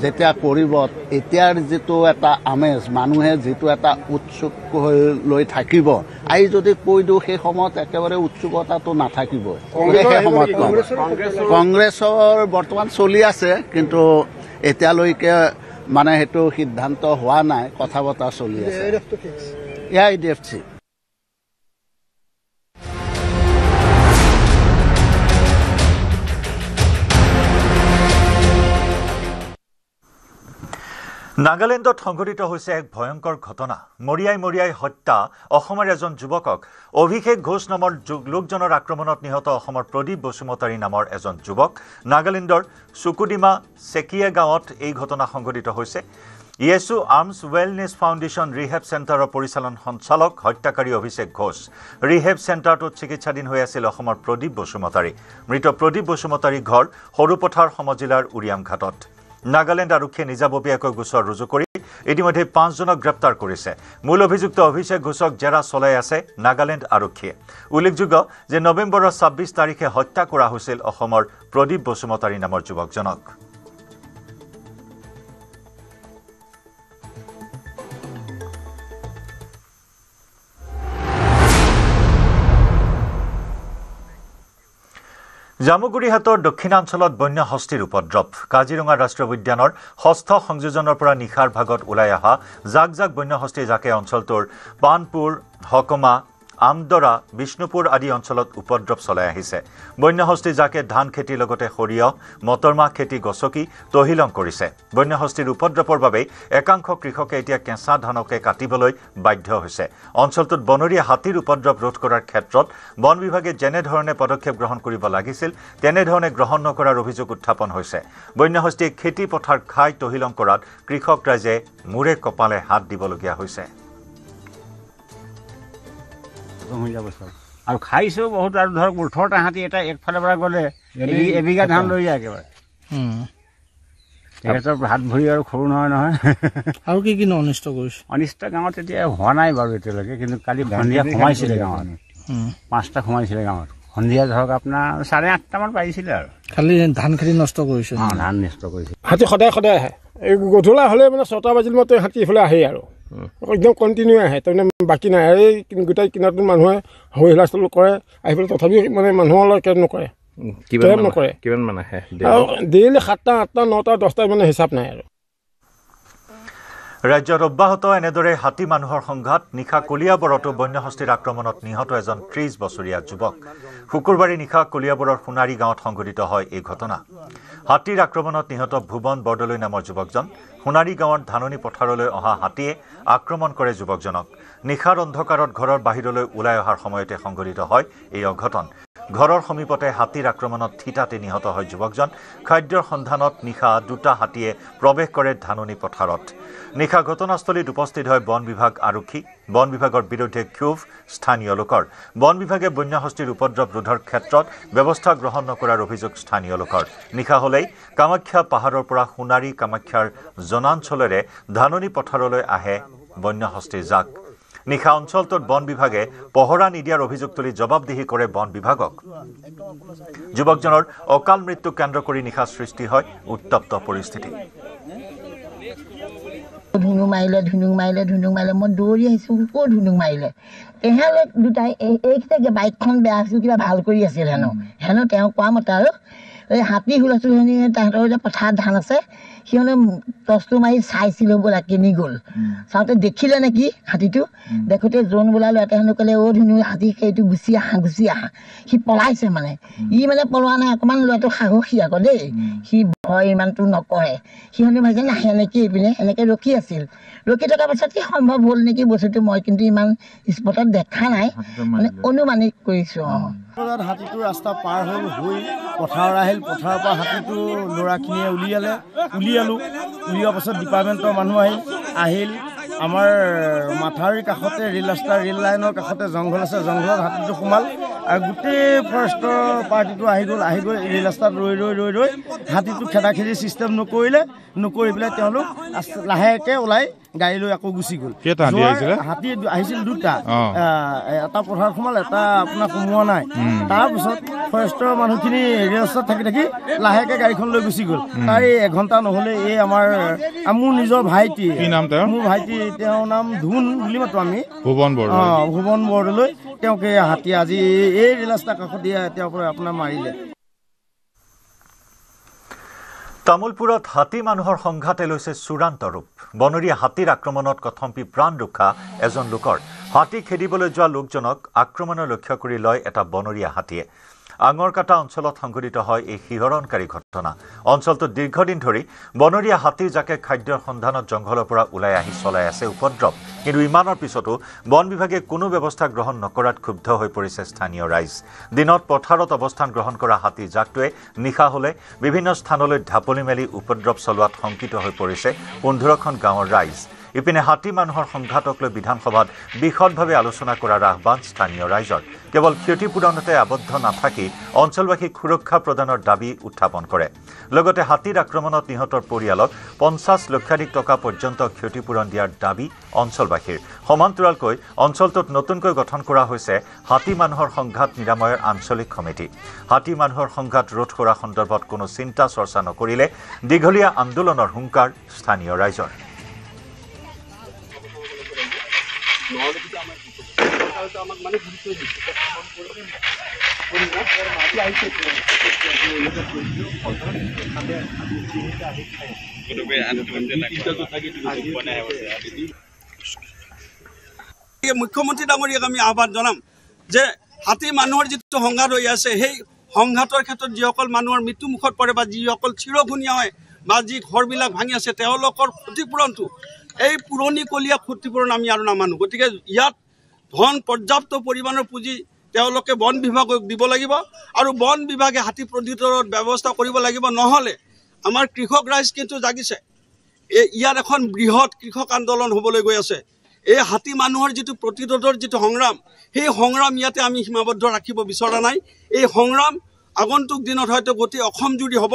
যেতিয়া কৰিব এতিয়াৰ যিটো এটা আমেজ মানুহে যিটো এটা উৎসুক হৈ লৈ থাকিব আই যদি কৈ দিওঁ সেই সময়ত একেবাৰে উৎসুকতাটো নাথাকিব সেই সময়ত কংগ্ৰেছৰ বৰ্তমান চলি আছে কিন্তু এতিয়ালৈকে মানে সেইটো সিদ্ধান্ত হোৱা নাই কথা বতৰা চলি আছে AIDFC নাগালেণ্ডত সংঘটিত হৈছে এক ভয়ংকৰ ঘটনা মৰিয়াই হত্যা অসমৰ এজন যুৱকক অভিষেক ঘোষ নামৰ লোকজনৰ আক্ৰমণত নিহত অসমৰ প্ৰদীপ বসুমতাৰী নামৰ এজন যুৱক নাগালেণ্ডৰ চুকুডিমা সেকিয়া গাঁৱত এই ঘটনা সংঘটিত হৈছে ইয়েছু আৰ্মছ ৱেলনেছ ফাউণ্ডেশ্যন ৰিহেব চেণ্টাৰৰ পৰিচালন সঞ্চালক হত্যাকাৰী অভিষেক ঘোষ ৰিহেব চেণ্টাৰটোত চিকিৎসাধীন হৈ আছিল অসমৰ প্ৰদীপ বসুমতাৰী মৃত প্ৰদীপ বসুমতাৰীৰ ঘৰ সৰুপথাৰ সমজিলাৰ উৰিয়াম ঘাটত নাগালেণ্ড আৰক্ষীয়ে নিজাববীয়াকৈ গোচৰ ৰুজু কৰি ইতিমধ্যে 5 জনক গ্ৰেপ্তাৰ কৰিছে মূল অভিযুক্ত অভিষেক ঘোষক জেৰা চলাই আছে নাগালেণ্ড আৰক্ষীয়ে উল্লেখযোগ্য যে নৱেম্বৰৰ 26 তাৰিখে হত্যা কৰা হৈছিল অসমৰ প্ৰদীপ বসুমতাৰী নামৰ যুৱকজনক জামুগুৰিহাটৰ দক্ষিণাঞ্চলত বন্যহস্তীৰ উপদ্ৰৱ কাজিৰঙা ৰাষ্ট্ৰীয় উদ্যানৰ 6ষ্ঠ সংযোজনৰ পৰা নিশাৰ ভাগত ওলাই অহা জাক বন্যহস্তী জাকে অঞ্চলটোৰ পানপুৰ হকমা আমদৰা বিষ্ণুপুৰ আদি অঞ্চলত উপদ্ৰৱ চলাই আহিছে বন্যহস্তী জাকে ধান খেতিৰ লগতে সৰিয়হ মটৰমাহ খেতি গছকি তহিলং কৰিছে বন্যহস্তীৰ উপদ্ৰৱৰ বাবে একাংশ কৃষকে এতিয়া কেঁচা ধানকে কাটিবলৈ বাধ্য হৈছে অঞ্চলটোত বনৰীয়া হাতীৰ উপদ্ৰৱ ৰোধ কৰাৰ ক্ষেত্ৰত বন বিভাগে যেনে ধৰণে পদক্ষেপ গ্ৰহণ কৰিব লাগিছিল তেনে ধৰণে গ্ৰহণ নকৰাৰ অভিযোগ উত্থাপন হৈছে বন্যহস্তীয়ে খেতি পথাৰ খাই তহিলং কৰাত কৃষক ৰাইজে মূৰে কপালে হাত দিবলগীয়া হৈছে আৰু খাইছেও বহুত আৰু ধৰক 18টা হাতী এটা একফালৰ পৰা গ'লে এবিঘা ধান লৈ যায় একেবাৰে তেখেতৰ হাত ভৰি আৰু সৰু নহয় আৰু কি অনিষ্ট কৰিছে অনিষ্ট গাঁৱত এতিয়া হোৱা নাই বাৰু এতিয়ালৈকে কিন্তু কালি সন্ধিয়া সোমাইছিলে গাঁৱত 5টা সোমাইছিলে গাঁৱত সন্ধিয়া ধৰক আপোনাৰ 8:30মান পাইছিলে আৰু খালি ধান খেতি নষ্ট কৰিছে ধান নষ্ট কৰিছে হাতী সদায় আহে এই গধূলা হ'লে মানে 6টা বাজিল মতে হাতী এইফালে আহে আৰু একদম কণ্টিনিউ আহে তাৰমানে বাকী নাই এই গোটেই কিনাৰটো মানুহে হৈ হুলস্থুল কৰে আহি পেলাই তথাপিও মানে মানুহৰ লগত কেয়াৰ নকৰে কিমান মান আহে আৰু ডেইলি 7টা 8টা 9টা 10টা মানে হিচাপ নাই আৰু ৰাজ্যত অব্যাহত এনেদৰে হাতী মানুহৰ সংঘাত নিশা কলিয়াবৰতো বন্যহস্তীৰ আক্ৰমণত নিহত এজন 30 বছৰীয়া যুৱক শুকুৰবাৰে নিশা কলিয়াবৰৰ সোণাৰী গাঁৱত সংঘটিত হয় এই ঘটনা হাতীৰ আক্ৰমণত নিহত ভুৱন বৰদলৈ নামৰ যুৱকজন সোণাৰী গাঁৱৰ ধাননি পথাৰলৈ অহা হাতীয়ে আক্ৰমণ কৰে যুৱকজনক নিশাৰ অন্ধকাৰত ঘৰৰ বাহিৰলৈ ওলাই অহাৰ সময়তে সংঘটিত হয় এই অঘটন ঘৰৰ সমীপতে হাতীৰ আক্ৰমণত থিতাতে নিহত হয় যুৱকজন খাদ্যৰ সন্ধানত নিশা 2টা হাতীয়ে প্ৰৱেশ কৰে ধাননি পথাৰত নিশা ঘটনাস্থলীত উপস্থিত হয় বন বিভাগ আৰক্ষী বন বিভাগৰ বিৰুদ্ধে ক্ষোভ স্থানীয় লোকৰ বন বিভাগে বন্যহস্তীৰ উপদ্ৰৱ ৰোধৰ ক্ষেত্ৰত ব্যৱস্থা গ্ৰহণ নকৰাৰ অভিযোগ স্থানীয় লোকৰ নিশা হ'লেই কামাখ্যা পাহাৰৰ পৰা সোণাৰী কামাখ্যাৰ জনাঞ্চলেৰে ধাননি পথাৰলৈ আহে বন্যহস্তীৰ জাক নিশা অঞ্চলটোত বন বিভাগে পহৰা নিদিয়াৰ অভিযোগ তুলি জবাবদিহি কৰে বন বিভাগক যুৱকজনৰ অকাল মৃত্যু কেন্দ্ৰ কৰি নিশা সৃষ্টি হয় উত্তপ্ত পৰিস্থিতি ধুনুক মাৰিলে মই দৌৰি আহিছোঁ ক'ত ধুনুক মাৰিলে তেহেঁতে দুটাই এইকেইটা বাইকখন বেয়া আছিল কিবা ভাল কৰি আছিল হেনো তেওঁ কোৱা মতে আৰু এই হাতী হুলস্থুল শুনি তাহাঁতৰ যে পথাৰত ধান আছে সিহঁতে টচটো মাৰি চাইছিলে বোলা কেনি গ'ল চাওঁতে দেখিলে নেকি হাতীটো দেখোঁতে জোন বোলা ল'ৰাটোৱে হেনো ক'লে অ' ধুনু হাতী সেইটো গুচি আহা সি পলাইছে মানে ই মানে পলোৱা নাই অকণমান ল'ৰাটো সাহসী আকৌ দেই সি ভয় ইমানটো নকৰে সিহঁতে ভাবিছে নাহে নেকি এইপিনে এনেকৈ ৰখি আছিল ৰখি থকাৰ পাছত কি সম্ভৱ হ'ল নেকি বস্তুটো মই কিন্তু ইমান স্পটত দেখা নাই মানে অনুমানিক কৰিছোঁ হাতীটো ৰাস্তা পাৰ হৈ পথাৰ আহিল পথাৰৰ পৰা হাতীটো ল'ৰাখিনিয়ে উলিওৱাৰ পাছত ডিপাৰ্টমেণ্টৰ মানুহ আহিল আমাৰ মাথাউৰিৰ কাষতে ৰেল লাইনৰ কাষতে জংঘল আছে জংঘলত হাতীটো সোমাল আৰু গোটেই ফৰেষ্টৰ পাৰ্টিটো আহি গ'ল ৰেল ৰাস্তাত ৰৈ হাতীটো খেদাখেদি চিষ্টেম নকৰি পেলাই তেওঁলোক লাহেকৈ ওলাই গাড়ী লৈ আকৌ গুচি গ'ল হাতী আহিছিল দুটা এটা পথাৰত সোমাল এটা আপোনাৰ সোমোৱা নাই তাৰপিছত ফৰেষ্টৰ মানুহখিনি ৰেল ৰাস্তাত থাকি লাহেকৈ গাড়ীখন লৈ গুচি গ'ল তাৰ এই এঘণ্টা নহ'লে এই আমাৰ মোৰ নিজৰ ভাইটি মোৰ ভাইটি তেওঁৰ নাম ধুন বুলি মাতো আমি ভুৱন বৰদলৈ তেওঁক এই হাতী আজি এই ৰেল ৰাস্তাৰ কাষত দিয়ে তেওঁৰ পৰা আপোনাৰ মাৰিলে তামোলপুৰত হাতী মানুহৰ সংঘাতে লৈছে চূড়ান্ত ৰূপ বনৰীয়া হাতীৰ আক্ৰমণত কথম্পি প্ৰাণ ৰক্ষা এজন লোকৰ হাতী খেদিবলৈ যোৱা লোকজনক আক্ৰমণৰ লক্ষ্য কৰি লয় এটা বনৰীয়া হাতীয়ে আঙৰকাটা অঞ্চলত সংঘটিত হয় এই শিহৰণকাৰী ঘটনা অঞ্চলটোত দীৰ্ঘদিন ধৰি বনৰীয়া হাতীৰ জাকে খাদ্যৰ সন্ধানত জংঘলৰ পৰা ওলাই আহি চলাই আছে উপদ্ৰৱ কিন্তু ইমানৰ পিছতো বন বিভাগে কোনো ব্যৱস্থা গ্ৰহণ নকৰাত ক্ষুব্ধ হৈ পৰিছে স্থানীয় ৰাইজ দিনত পথাৰত অৱস্থান গ্ৰহণ কৰা হাতীৰ জাকটোৱে নিশা হ'লে বিভিন্ন স্থানলৈ ঢাপলি মেলি উপদ্ৰৱ চলোৱাত শংকিত হৈ পৰিছে 15খন গাঁৱৰ ৰাইজ ইপিনে হাতী মানুহৰ সংঘাতক লৈ বিধানসভাত বিশদভাৱে আলোচনা কৰাৰ আহ্বান স্থানীয় ৰাইজৰ কেৱল ক্ষতিপূৰণতে আবদ্ধ নাথাকি অঞ্চলবাসীক সুৰক্ষা প্ৰদানৰ দাবী উত্থাপন কৰে লগতে হাতীৰ আক্ৰমণত নিহতৰ পৰিয়ালক 50 লক্ষাধিক টকা পৰ্যন্ত ক্ষতিপূৰণ দিয়াৰ দাবী অঞ্চলবাসীৰ সমান্তৰালকৈ অঞ্চলটোত নতুনকৈ গঠন কৰা হৈছে হাতী মানুহৰ সংঘাত নিৰাময়ৰ আঞ্চলিক সমিতি হাতী মানুহৰ সংঘাত ৰোধ কৰা সন্দৰ্ভত কোনো চিন্তা চৰ্চা নকৰিলে দীঘলীয়া আন্দোলনৰ হুংকাৰ স্থানীয় ৰাইজৰ মুখ্যমন্ত্ৰী ডাঙৰীয়াক আমি আহ্বান জনাম যে হাতী মানুহৰ যিটো সংঘাত হৈ আছে সেই সংঘাতৰ ক্ষেত্ৰত যিসকল মানুহৰ মৃত্যুমুখত পৰে বা যিসকল চিৰঘূণীয়া হয় বা যি ঘৰবিলাক ভাঙি আছে তেওঁলোকৰ ক্ষতিপূৰণটো এই পুৰণিকলীয়া ক্ষতিপূৰণ আমি আৰু নামানো গতিকে ইয়াত ধন পৰ্যাপ্ত পৰিমাণৰ পুঁজি তেওঁলোকে বন বিভাগক দিব লাগিব আৰু বন বিভাগে হাতী প্ৰতিৰোধৰ ব্যৱস্থা কৰিব লাগিব নহ'লে আমাৰ কৃষক ৰাইজ কিন্তু জাগিছে ইয়াত এখন বৃহৎ কৃষক আন্দোলন হ'বলৈ গৈ আছে এই হাতী মানুহৰ যিটো প্ৰতিৰোধৰ যিটো সংগ্ৰাম সেই সংগ্ৰাম ইয়াতে আমি সীমাবদ্ধ ৰাখিব বিচৰা নাই এই সংগ্ৰাম আগন্তুক দিনত হয়তো গোটেই অসম জুৰি হ'ব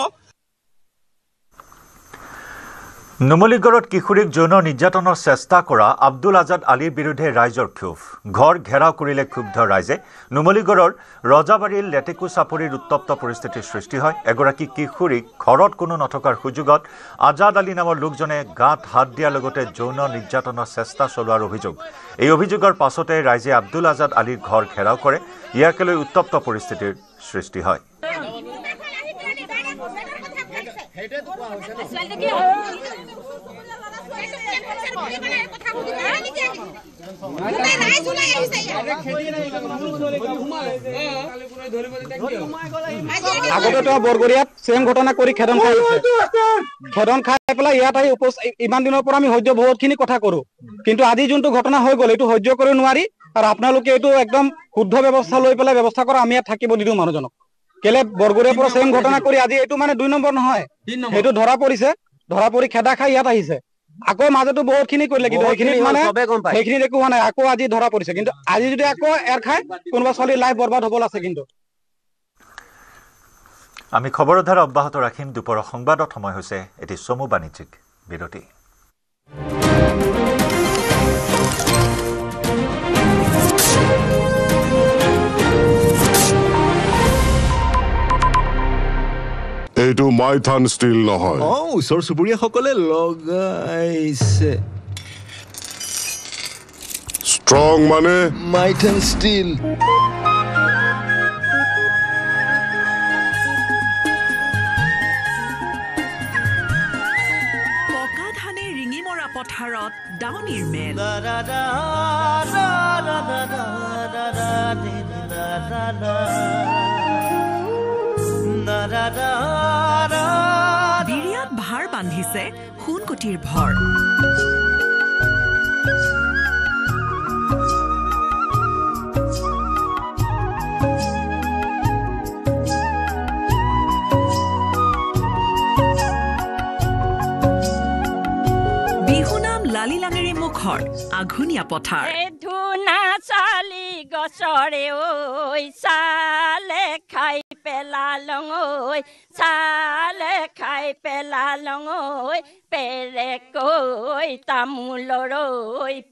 নুমলীগড়ত কিশোৰীক যৌন নিৰ্যাতনৰ চেষ্টা কৰা আব্দুল আজাদ আলীৰ বিৰুদ্ধে ৰাইজৰ ক্ষোভ ঘৰ ঘেৰাও কৰিলে ক্ষুব্ধ ৰাইজে নুমলীগড়ৰ ৰজাবাৰীৰ লেটেকু চাপৰিৰ উত্তপ্ত পৰিস্থিতিৰ সৃষ্টি হয় এগৰাকী কিশোৰীক ঘৰত কোনো নথকাৰ সুযোগত আজাদ আলী নামৰ লোকজনে গাত হাত দিয়াৰ লগতে যৌন নিৰ্যাতনৰ চেষ্টা চলোৱাৰ অভিযোগ এই অভিযোগৰ পাছতে ৰাইজে আব্দুল আজাদ আলীৰ ঘৰ ঘেৰাও কৰে ইয়াকে লৈ উত্তপ্ত পৰিস্থিতিৰ সৃষ্টি হয় আগতে তো বৰগৰিয়াত সেম ঘটনা কৰি খেদন খাই পেলাই ইয়াত আহি ইমান দিনৰ পৰা আমি সহ্য বহুতখিনি কথা কৰো কিন্তু আজি যোনটো ঘটনা হৈ গ'ল এইটো সহ্য কৰিব নোৱাৰি আৰু আপোনালোকে এইটো একদম শুদ্ধ ব্যৱস্থা লৈ পেলাই ব্যৱস্থা কৰা আমি ইয়াত থাকিব নিদিওঁ মানুহজনক কেলে বৰগৰিয়াৰ পৰা সেম ঘটনা কৰি আজি এইটো মানে 2 নম্বৰ নহয় এইটো ধৰা পৰি খেদা খাই ইয়াত আহিছে আকৌ মাজতো বহুতখিনি কৰিলে কিন্তু সেইখিনি একো হোৱা নাই আকৌ আজি ধৰা পৰিছে কিন্তু আজি যদি আকৌ এৰ খাই কোনোবা ছোৱালীৰ লাইফ বৰবাদ হ'ব আছে কিন্তু আমি খবৰৰ ধাৰা অব্যাহত ৰাখিম দুপৰৰ সংবাদত সময় হৈছে এটি চমু বাণিজ্যিক বিৰতি এইটো মাইথান ষ্টিল নহয় ওচৰ চুবুৰীয়াসকলে লগাইছে ষ্ট্ৰং মানে মাইথান ষ্টিল পথাৰত ডাউনিৰ মেল বিৰিয়াত ভাৰ বান্ধিছে সোণকটিৰ ভৰ লালি লাঙেৰে মুখৰ আঘুনিয়া পথাৰ ধুনা চালি গছৰে ঐ চালে খাই পেলালং ঐ চালে খাই পেলালং ঐ পেৰেকৈ তামোলৰ ঐ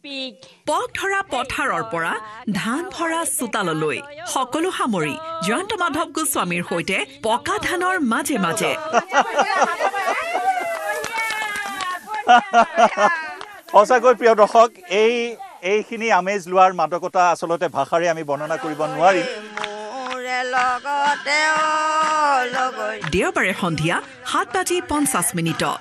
পিক পক ধৰা পথাৰৰ পৰা ধান ভৰা চোতাললৈ সকলো সামৰি জয়ন্ত মাধৱ গোস্বামীৰ সৈতে পকা ধানৰ মাজে মাজে সঁচাকৈ প্ৰিয় দৰ্শক এইখিনি আমেজ লোৱাৰ মাদকতা আচলতে ভাষাৰে আমি বৰ্ণনা কৰিব নোৱাৰিম দেওবাৰে সন্ধিয়া 7:50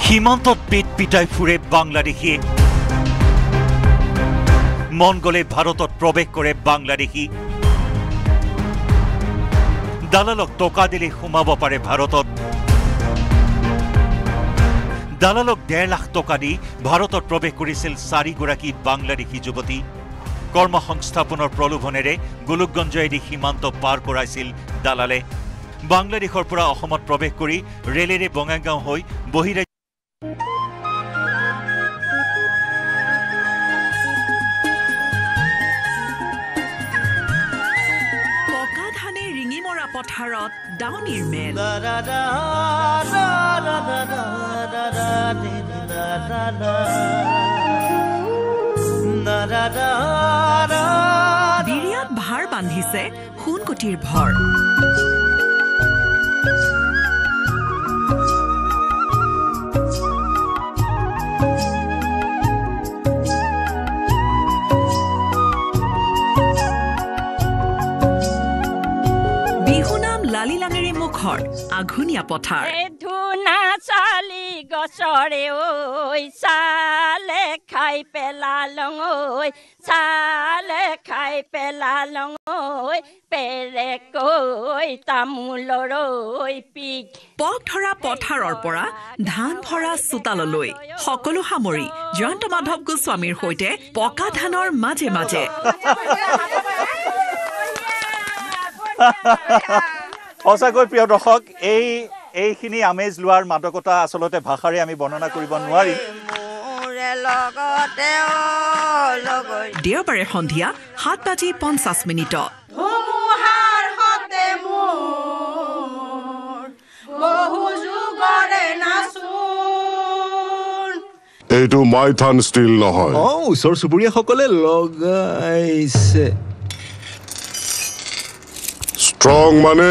সীমান্তত পিট পিটাই ফুৰে বাংলাদেশী মন গলে ভাৰতত প্ৰৱেশ কৰে বাংলাদেশী দালালক টকা দিলে সোমাব পাৰে ভাৰতত দালালক 1.5 লাখ টকা দি ভাৰতত প্ৰৱেশ কৰিছিল 4 গৰাকী বাংলাদেশী যুৱতী কৰ্মসংস্থাপনৰ প্ৰলোভনেৰে গোলকগঞ্জেদি সীমান্ত পাৰ কৰাইছিল দালালে বাংলাদেশৰ পৰা অসমত প্ৰৱেশ কৰি ৰেলেৰে বঙাইগাঁও হৈ বহিৰাজ্য পথাৰত ডাউনিৰ মেল বিৰিয়াত ভাৰ বান্ধিছে সোণকটিৰ ভৰ লালি লাঙেৰে মুখৰ আঘুনিয়া পথাৰ ধুনা চালি গছৰে ঐ চালে খাই পেলালং ঐ চালে খাই পেলালং ঐ পেৰেকৈ তামোলৰ ঐ পিক পক ধৰা পথাৰৰ পৰা ধান ভৰা চোতাললৈ সকলো সামৰি জয়ন্ত মাধৱ গোস্বামীৰ সৈতে পকা ধানৰ মাজে মাজে সঁচাকৈ প্ৰিয় দৰ্শক এইখিনি আমেজ লোৱাৰ মাদকতা আচলতে ভাষাৰে আমি বৰ্ণনা কৰিব নোৱাৰিম দেওবাৰে সন্ধিয়া 7:50 এইটো মাইথান ষ্টিল নহয় ওচৰ চুবুৰীয়াসকলে লগাইছে ষ্ট্ৰং মানে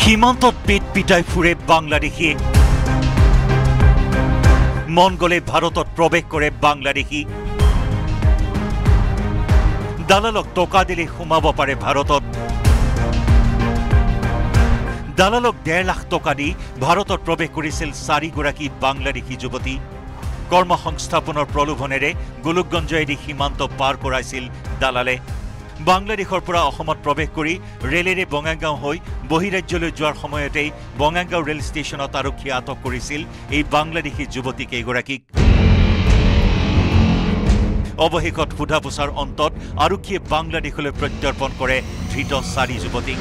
সীমান্তত পিট পিটাই ফুৰে বাংলাদেশী মন গলে ভাৰতত প্ৰৱেশ কৰে বাংলাদেশী দালালক টকা দিলে সোমাব পাৰে ভাৰতত দালালক 1.5 লাখ টকা দি ভাৰতত প্ৰৱেশ কৰিছিল 4 গৰাকী বাংলাদেশী যুৱতী কৰ্মসংস্থাপনৰ প্ৰলোভনেৰে গোলকগঞ্জেদি সীমান্ত পাৰ কৰাইছিল দালালে বাংলাদেশৰ পৰা অসমত প্ৰৱেশ কৰি ৰেলেৰে বঙাইগাঁও হৈ বহিৰাজ্যলৈ যোৱাৰ সময়তেই বঙাইগাঁও ৰেল ষ্টেচনত আৰক্ষীয়ে আটক কৰিছিল এই বাংলাদেশী যুৱতী কেইগৰাকীক অৱশেষত সোধা পোছাৰ অন্তত আৰক্ষীয়ে বাংলাদেশলৈ প্ৰত্যৰ্পণ কৰে ধৃত 4 যুৱতীক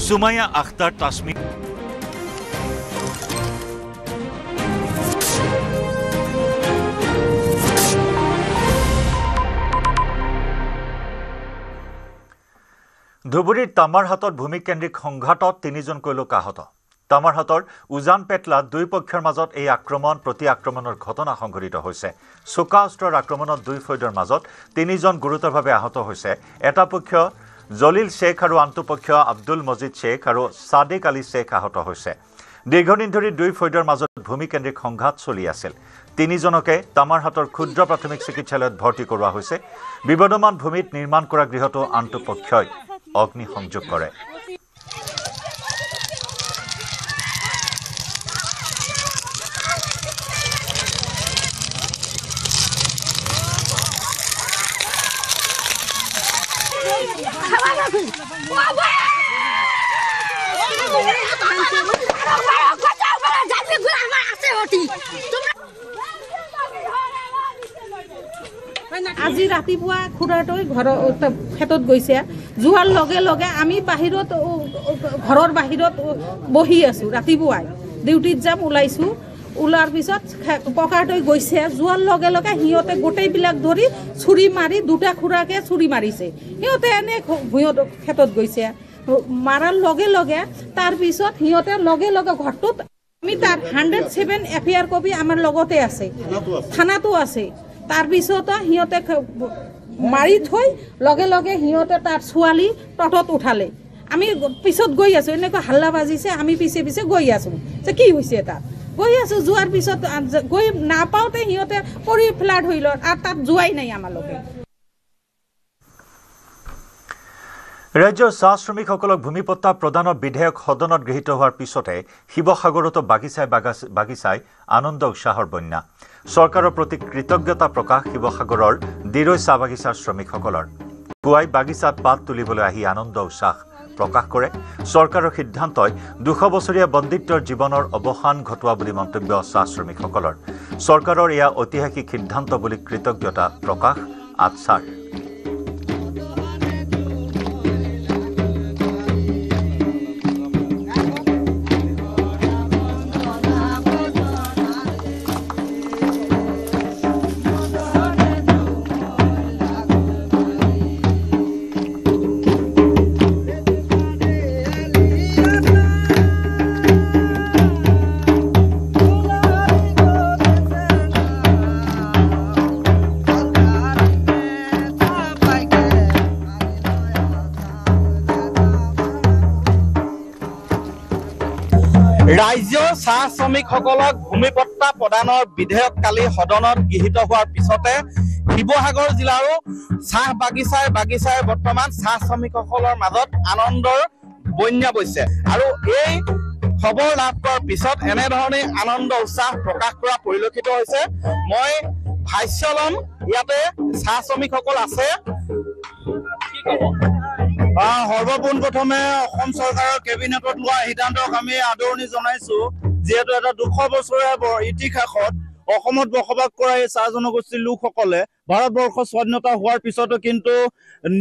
সুমাইয়া আখতাৰ তাছমিন ধুবুৰীৰ তামাৰহাটত ভূমিকেন্দ্ৰিক সংঘাতত 3জনকৈ লোক আহত তামাৰহাটৰ উজান পেটলাত দুই পক্ষৰ মাজত এই আক্ৰমণ প্ৰতি আক্ৰমণৰ ঘটনা সংঘটিত হৈছে চোকা অস্ত্ৰৰ আক্ৰমণত দুই ফৈদৰ মাজত 3জন গুৰুতৰভাৱে আহত হৈছে এটা পক্ষ জলিল শ্বেখ আৰু আনটো পক্ষ আব্দুল মজিদ শ্বেখ আৰু সাদিক আলী শ্বেখ আহত হৈছে। দীৰ্ঘদিন ধৰি দুই ফৈদৰ মাজত ভূমিকেন্দ্ৰিক সংঘাত চলি আছিল। 3 জনকে তামাৰহাটৰ ক্ষুদ্ৰ প্ৰাথমিক চিকিৎসালয়ত ভৰ্তি কৰোৱা হৈছে। বিবদমান ভূমিত নিৰ্মাণ কৰা গৃহটো আনটো পক্ষই অগ্নি সংযোগ কৰে। আজি ৰাতিপুৱা খুৰাটোই ক্ষেত্ৰত গৈছে। যোৱাৰ লগে লগে আমি বাহিৰত ঘৰৰ বাহিৰত বহি আছোঁ। ৰাতিপুৱাই ডিউটিত যাম ওলাইছোঁ। ওলোৱাৰ পিছত ককাটোই গৈছে। যোৱাৰ লগে লগে সিহঁতে গোটেইবিলাক ধৰি চুৰি মাৰি 2টা খুৰাকে চুৰি মাৰিছে। সিহঁতে এনে ভূঞত ক্ষেত্ৰত গৈছে। মাৰাৰ লগে লগে তাৰপিছত সিহঁতে লগে লগে ঘৰটোত আমি তাৰ 107 FIR কপি আমাৰ লগতে আছে, থানাতো আছে। তাৰপিছত সিহঁতে মাৰি থৈ লগে লগে সিহঁতে তাৰ ছোৱালী তটত উঠালে। আমি পিছত গৈ আছোঁ, এনেকুৱা হাল্লা বাজিছে। আমি পিছে পিছে গৈ আছোঁ যে কি হৈছে তাত। গৈ আছোঁ, যোৱাৰ পিছত গৈ নাপাওঁতে সিহঁতে পৰি ফ্লাট হৈ লয় আৰু তাত যোৱাই নাই আমালোকে। ৰাজ্যৰ চাহ শ্ৰমিকসকলক ভূমিপট্টা প্ৰদানৰ বিধেয়ক সদনত গৃহীত হোৱাৰ পিছতে শিৱসাগৰতো বাগিচাই আনন্দ উৎসাহৰ বন্যা। চৰকাৰৰ প্ৰতি কৃতজ্ঞতা প্ৰকাশ শিৱসাগৰৰ দিৰৈ চাহ বাগিচাৰ শ্ৰমিকসকলৰ। পুৱাই বাগিচাত পাত তুলিবলৈ আহি আনন্দ উৎসাহ প্ৰকাশ কৰে। চৰকাৰৰ সিদ্ধান্তই 200 বছৰীয়া বন্দিত্বৰ জীৱনৰ অৱসান ঘটোৱা বুলি মন্তব্য চাহ শ্ৰমিকসকলৰ। চৰকাৰৰ এয়া ঐতিহাসিক সিদ্ধান্ত বুলি কৃতজ্ঞতা প্ৰকাশ আটছাৰ। ৰাজ্যৰ চাহ শ্ৰমিকসকলক ভূমিপট্টা প্ৰদানৰ বিধেয়ক কালি সদনত গৃহীত হোৱাৰ পিছতে শিৱসাগৰ জিলাৰো চাহ বাগিচাই বৰ্তমান চাহ শ্ৰমিকসকলৰ মাজত আনন্দৰ বন্যা বৈছে। আৰু এই খবৰ লাভ কৰাৰ পিছত এনেধৰণে আনন্দ উৎসাহ প্ৰকাশ কৰা পৰিলক্ষিত হৈছে। মই ভাষ্য ল'ম, ইয়াতে চাহ শ্ৰমিকসকল আছে। কি ক'ব? সৰ্বপ্ৰথমে অসম চৰকাৰৰ কেবিনেটত লোৱা সিদ্ধান্তক আমি আদৰণি জনাইছো। যিহেতু এটা 200 বছৰীয়া ইতিহাসত অসমত বসবাস কৰা এই চাহ জনগোষ্ঠীৰ লোকসকলে ভাৰতবৰ্ষ স্বাধীনতা হোৱাৰ পিছতো কিন্তু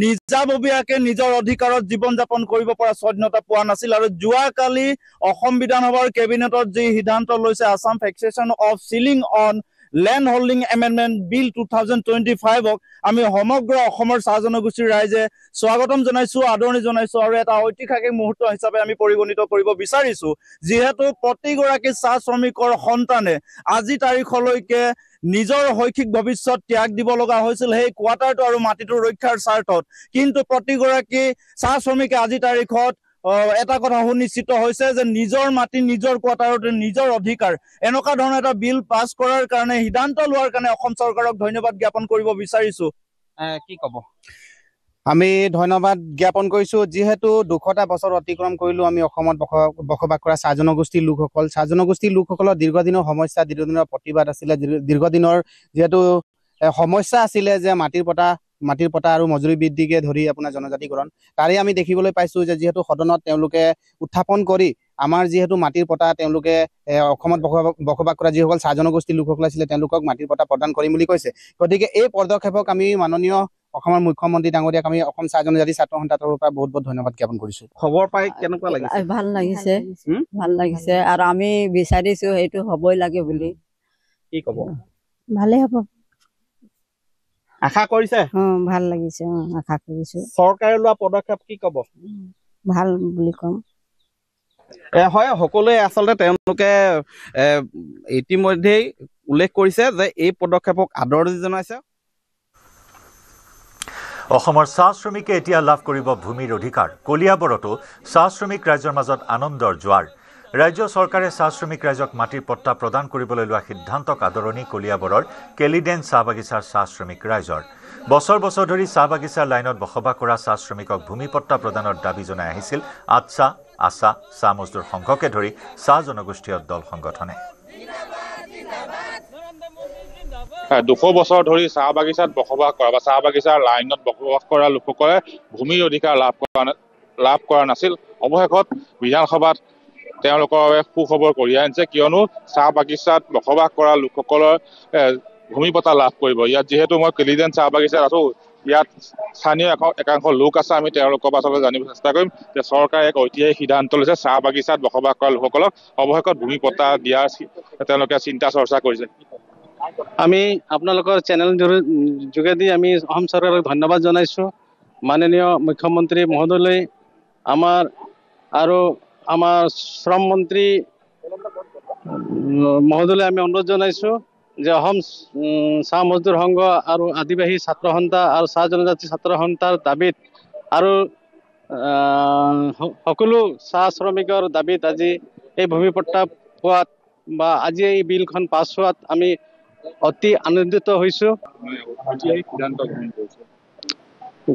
নিজাববীয়াকে নিজৰ অধিকাৰত জীৱন যাপন কৰিব পৰা স্বাধীনতা পোৱা নাছিল। আৰু যোৱাকালি অসম বিধানসভাৰ কেবিনেটত যি সিদ্ধান্ত লৈছে Assam fixation of ceiling on land holding amendment bill 2025ক আমি সমগ্ৰ অসমৰ চাহ জনগোষ্ঠীৰ ৰাইজে স্বাগতম জনাইছো, আদৰণি জনাইছো। আৰু এটা ঐতিহাসিক মুহূৰ্ত হিচাপে আমি পৰিগণিত কৰিব বিচাৰিছো। যিহেতু প্ৰতিগৰাকী চাহ শ্ৰমিকৰ সন্তানে আজি তাৰিখলৈকে নিজৰ শৈক্ষিক ভৱিষ্যত ত্যাগ দিব লগা হৈছিল সেই কোৱাৰ্টাৰটো আৰু মাটিটো ৰক্ষাৰ স্বাৰ্থত। কিন্তু প্ৰতিগৰাকী চাহ শ্ৰমিকে আজি তাৰিখত এটা কথা সুনিশ্চিত হৈছে যে নিজৰ মাটি নিজৰ কোৱাৰ্টাৰতে নিজৰ অধিকাৰ। এনেকুৱা ধৰণৰ এটা বিল পাছ কৰাৰ কাৰণে সিদ্ধান্ত লোৱাৰ কাৰণে অসম চৰকাৰক ধন্যবাদ জ্ঞাপন কৰিব বিচাৰিছো। কি ক'ব? আমি ধন্যবাদ জ্ঞাপন কৰিছো। যিহেতু 200টা বছৰ অতিক্ৰম কৰিলো আমি অসমত বসবাস কৰা চাহ জনগোষ্ঠীৰ লোকসকলৰ দীৰ্ঘদিনৰ সমস্যা, দীৰ্ঘদিনৰ প্ৰতিবাদ আছিলে। দীৰ্ঘদিনৰ যিহেতু সমস্যা আছিলে যে মাটিৰ পটা আৰু মজুৰি বৃদ্ধিকে ধৰি আপোনাৰ জনজাতিকৰণ, তাৰে আমি দেখিবলৈ পাইছো যে যিহেতু সদনত তেওঁলোকে উত্থাপন কৰি আমাৰ যিহেতু মাটিৰ পটা তেওঁলোকে অসমত বসবাস কৰা যিসকল চাহ জনগোষ্ঠীৰ লোকসকল আছিলে তেওঁলোকক মাটিৰ পটা প্ৰদান কৰিম বুলি কৈছে। গতিকে এই পদক্ষেপক আমি মাননীয় অসমৰ মুখ্যমন্ত্ৰী ডাঙৰীয়াক আমি অসম চাহ জনজাতি ছাত্ৰ সন্থাৰ পৰা বহুত বহুত ধন্যবাদ জ্ঞাপন কৰিছো। খবৰ পাই কেনেকুৱা লাগিছে? ভাল লাগিছে আৰু আমি বিচাৰিছো সেইটো হ'বই লাগে বুলি। কি ক'ব? ভালে হ'ব, আশা কৰিছে? ভাল লাগিছে, আশা কৰিছো। চৰকাৰে লোৱা পদক্ষেপ কি ক'ব? ভাল বুলি কম। হয়, সকলোৱে আচলতে তেওঁলোকে ইতিমধ্যেই উল্লেখ কৰিছে যে এই পদক্ষেপক আদৰণি জনাইছে। অসমৰ চাহ শ্ৰমিকে এতিয়া লাভ কৰিব ভূমিৰ অধিকাৰ কলিয়াবৰতো চাহ শ্ৰমিক ৰাইজৰ মাজত আনন্দৰ জোৱাৰ ৰাজ্য চৰকাৰে চাহ শ্ৰমিক ৰাইজক মাটিৰ পট্টা প্ৰদান কৰিবলৈ লোৱা সিদ্ধান্তক আদৰণি কলিয়াবৰৰ কেলিডেন চাহ বাগিচাৰ চাহ শ্ৰমিক ৰাইজৰ বছৰ বছৰ ধৰি চাহ বাগিচাৰ লাইনত বসবাস কৰা চাহ শ্ৰমিকক ভূমি পট্টা প্ৰদানৰ দাবী জনাই আহিছিল আটছা আছা চাহ মজদুৰ সংঘকে ধৰি চাহ জনগোষ্ঠীয় দল সংগঠনে 200 বছৰ ধৰি চাহ বাগিচাত বসবাস কৰা বা চাহ বাগিচাৰ লাইনত বসবাস কৰা লোকসকলে ভূমিৰ অধিকাৰ লাভ কৰা নাছিল অৱশেষত বিধানসভাত তেওঁলোকৰ বাবে সুখবৰ কঢ়িয়াই আনিছে কিয়নো চাহ বাগিচাত বসবাস কৰা লোকসকলৰ ভূমি পট্টা লাভ কৰিব ইয়াত যেহেতু মই কেলিডেন চাহ বাগিচাত আছো ইয়াত স্থানীয় একাংশ লোক আছে আমি তেওঁলোকৰ পৰা জানিব চেষ্টা কৰিম যে চৰকাৰে এক ঐতিহাসিক সিদ্ধান্ত লৈছে চাহ বাগিচাত বসবাস কৰা লোকসকলক অৱশেষত ভূমি পট্টা দিয়াৰ তেওঁলোকে চিন্তা চৰ্চা কৰিছে আমি আপোনালোকৰ চেনেল যোগেদি আমি অসম চৰকাৰক ধন্যবাদ জনাইছোঁ মাননীয় মুখ্যমন্ত্ৰী মহোদয়লৈ আৰু আমাৰ শ্ৰম মন্ত্ৰী মহোদয়লৈ আমি অনুৰোধ জনাইছোঁ যে অসম চাহ মজদুৰ সংঘ আৰু আদিবাসী ছাত্ৰ সন্থা আৰু চাহ জনজাতি ছাত্ৰ সন্থাৰ দাবীত আৰু সকলো চাহ শ্ৰমিকৰ দাবীত আজি এই ভূমি পট্টা পোৱাত বা আজি এই বিলখন পাছ হোৱাত আমি অতি আনন্দিত হৈছোঁ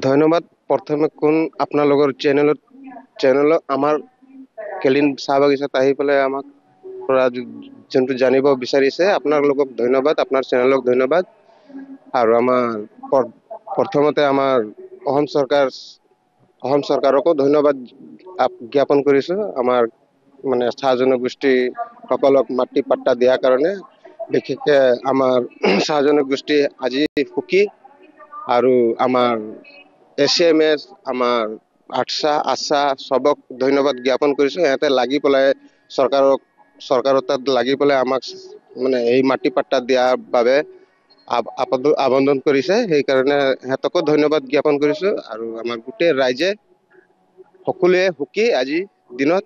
ধন্যবাদ প্ৰথমে কোন আপোনালোকৰ চেনেলত আমাৰ কেলিন চাহ বাগিচাত আহি পেলাই আমাক যোনটো জানিব বিচাৰিছে আপোনালোকক ধন্যবাদ আপোনাৰ চেনেলক ধন্যবাদ আৰু আমাৰ প্ৰথমতে আমাৰ অসম চৰকাৰকো ধন্যবাদ জ্ঞাপন কৰিছোঁ আমাৰ মানে চাহ জনগোষ্ঠী সকলক মাটি পাট্টা দিয়াৰ কাৰণে বিশেষকৈ আমাৰ চাহ জনগোষ্ঠী আজি সুখী আৰু আমাৰ SMS আমাৰ আটছা আছা সবক ধন্যবাদ জ্ঞাপন কৰিছোঁ ইহঁতে লাগি পেলাই চৰকাৰৰ তাত লাগি পেলাই আমাক মানে এই মাটি পাট্টা দিয়াৰ বাবে আবেদন কৰিছে সেইকাৰণে সিহঁতকো ধন্যবাদ জ্ঞাপন কৰিছোঁ আৰু আমাৰ গোটেই ৰাইজে সকলোৱে সুখী আজি দিনত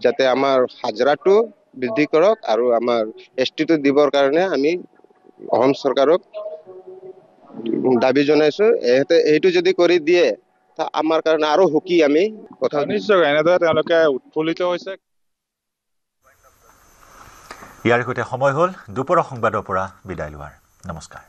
যাতে আমাৰ হাজৰাটো বৃদ্ধি কৰক আৰু আমাৰ STটো দিবৰ কাৰণে আমি অসম চৰকাৰক দাবী জনাইছোঁ এইটো যদি কৰি দিয়ে আমাৰ কাৰণে আৰু সুখী আমি কথা নিশ্চয় এনেদৰে তেওঁলোকে উৎফুল্লিত হৈছে ইয়াৰ সৈতে সময় হ'ল দুপৰৰ সংবাদৰ পৰা বিদায় লোৱাৰ নমস্কাৰ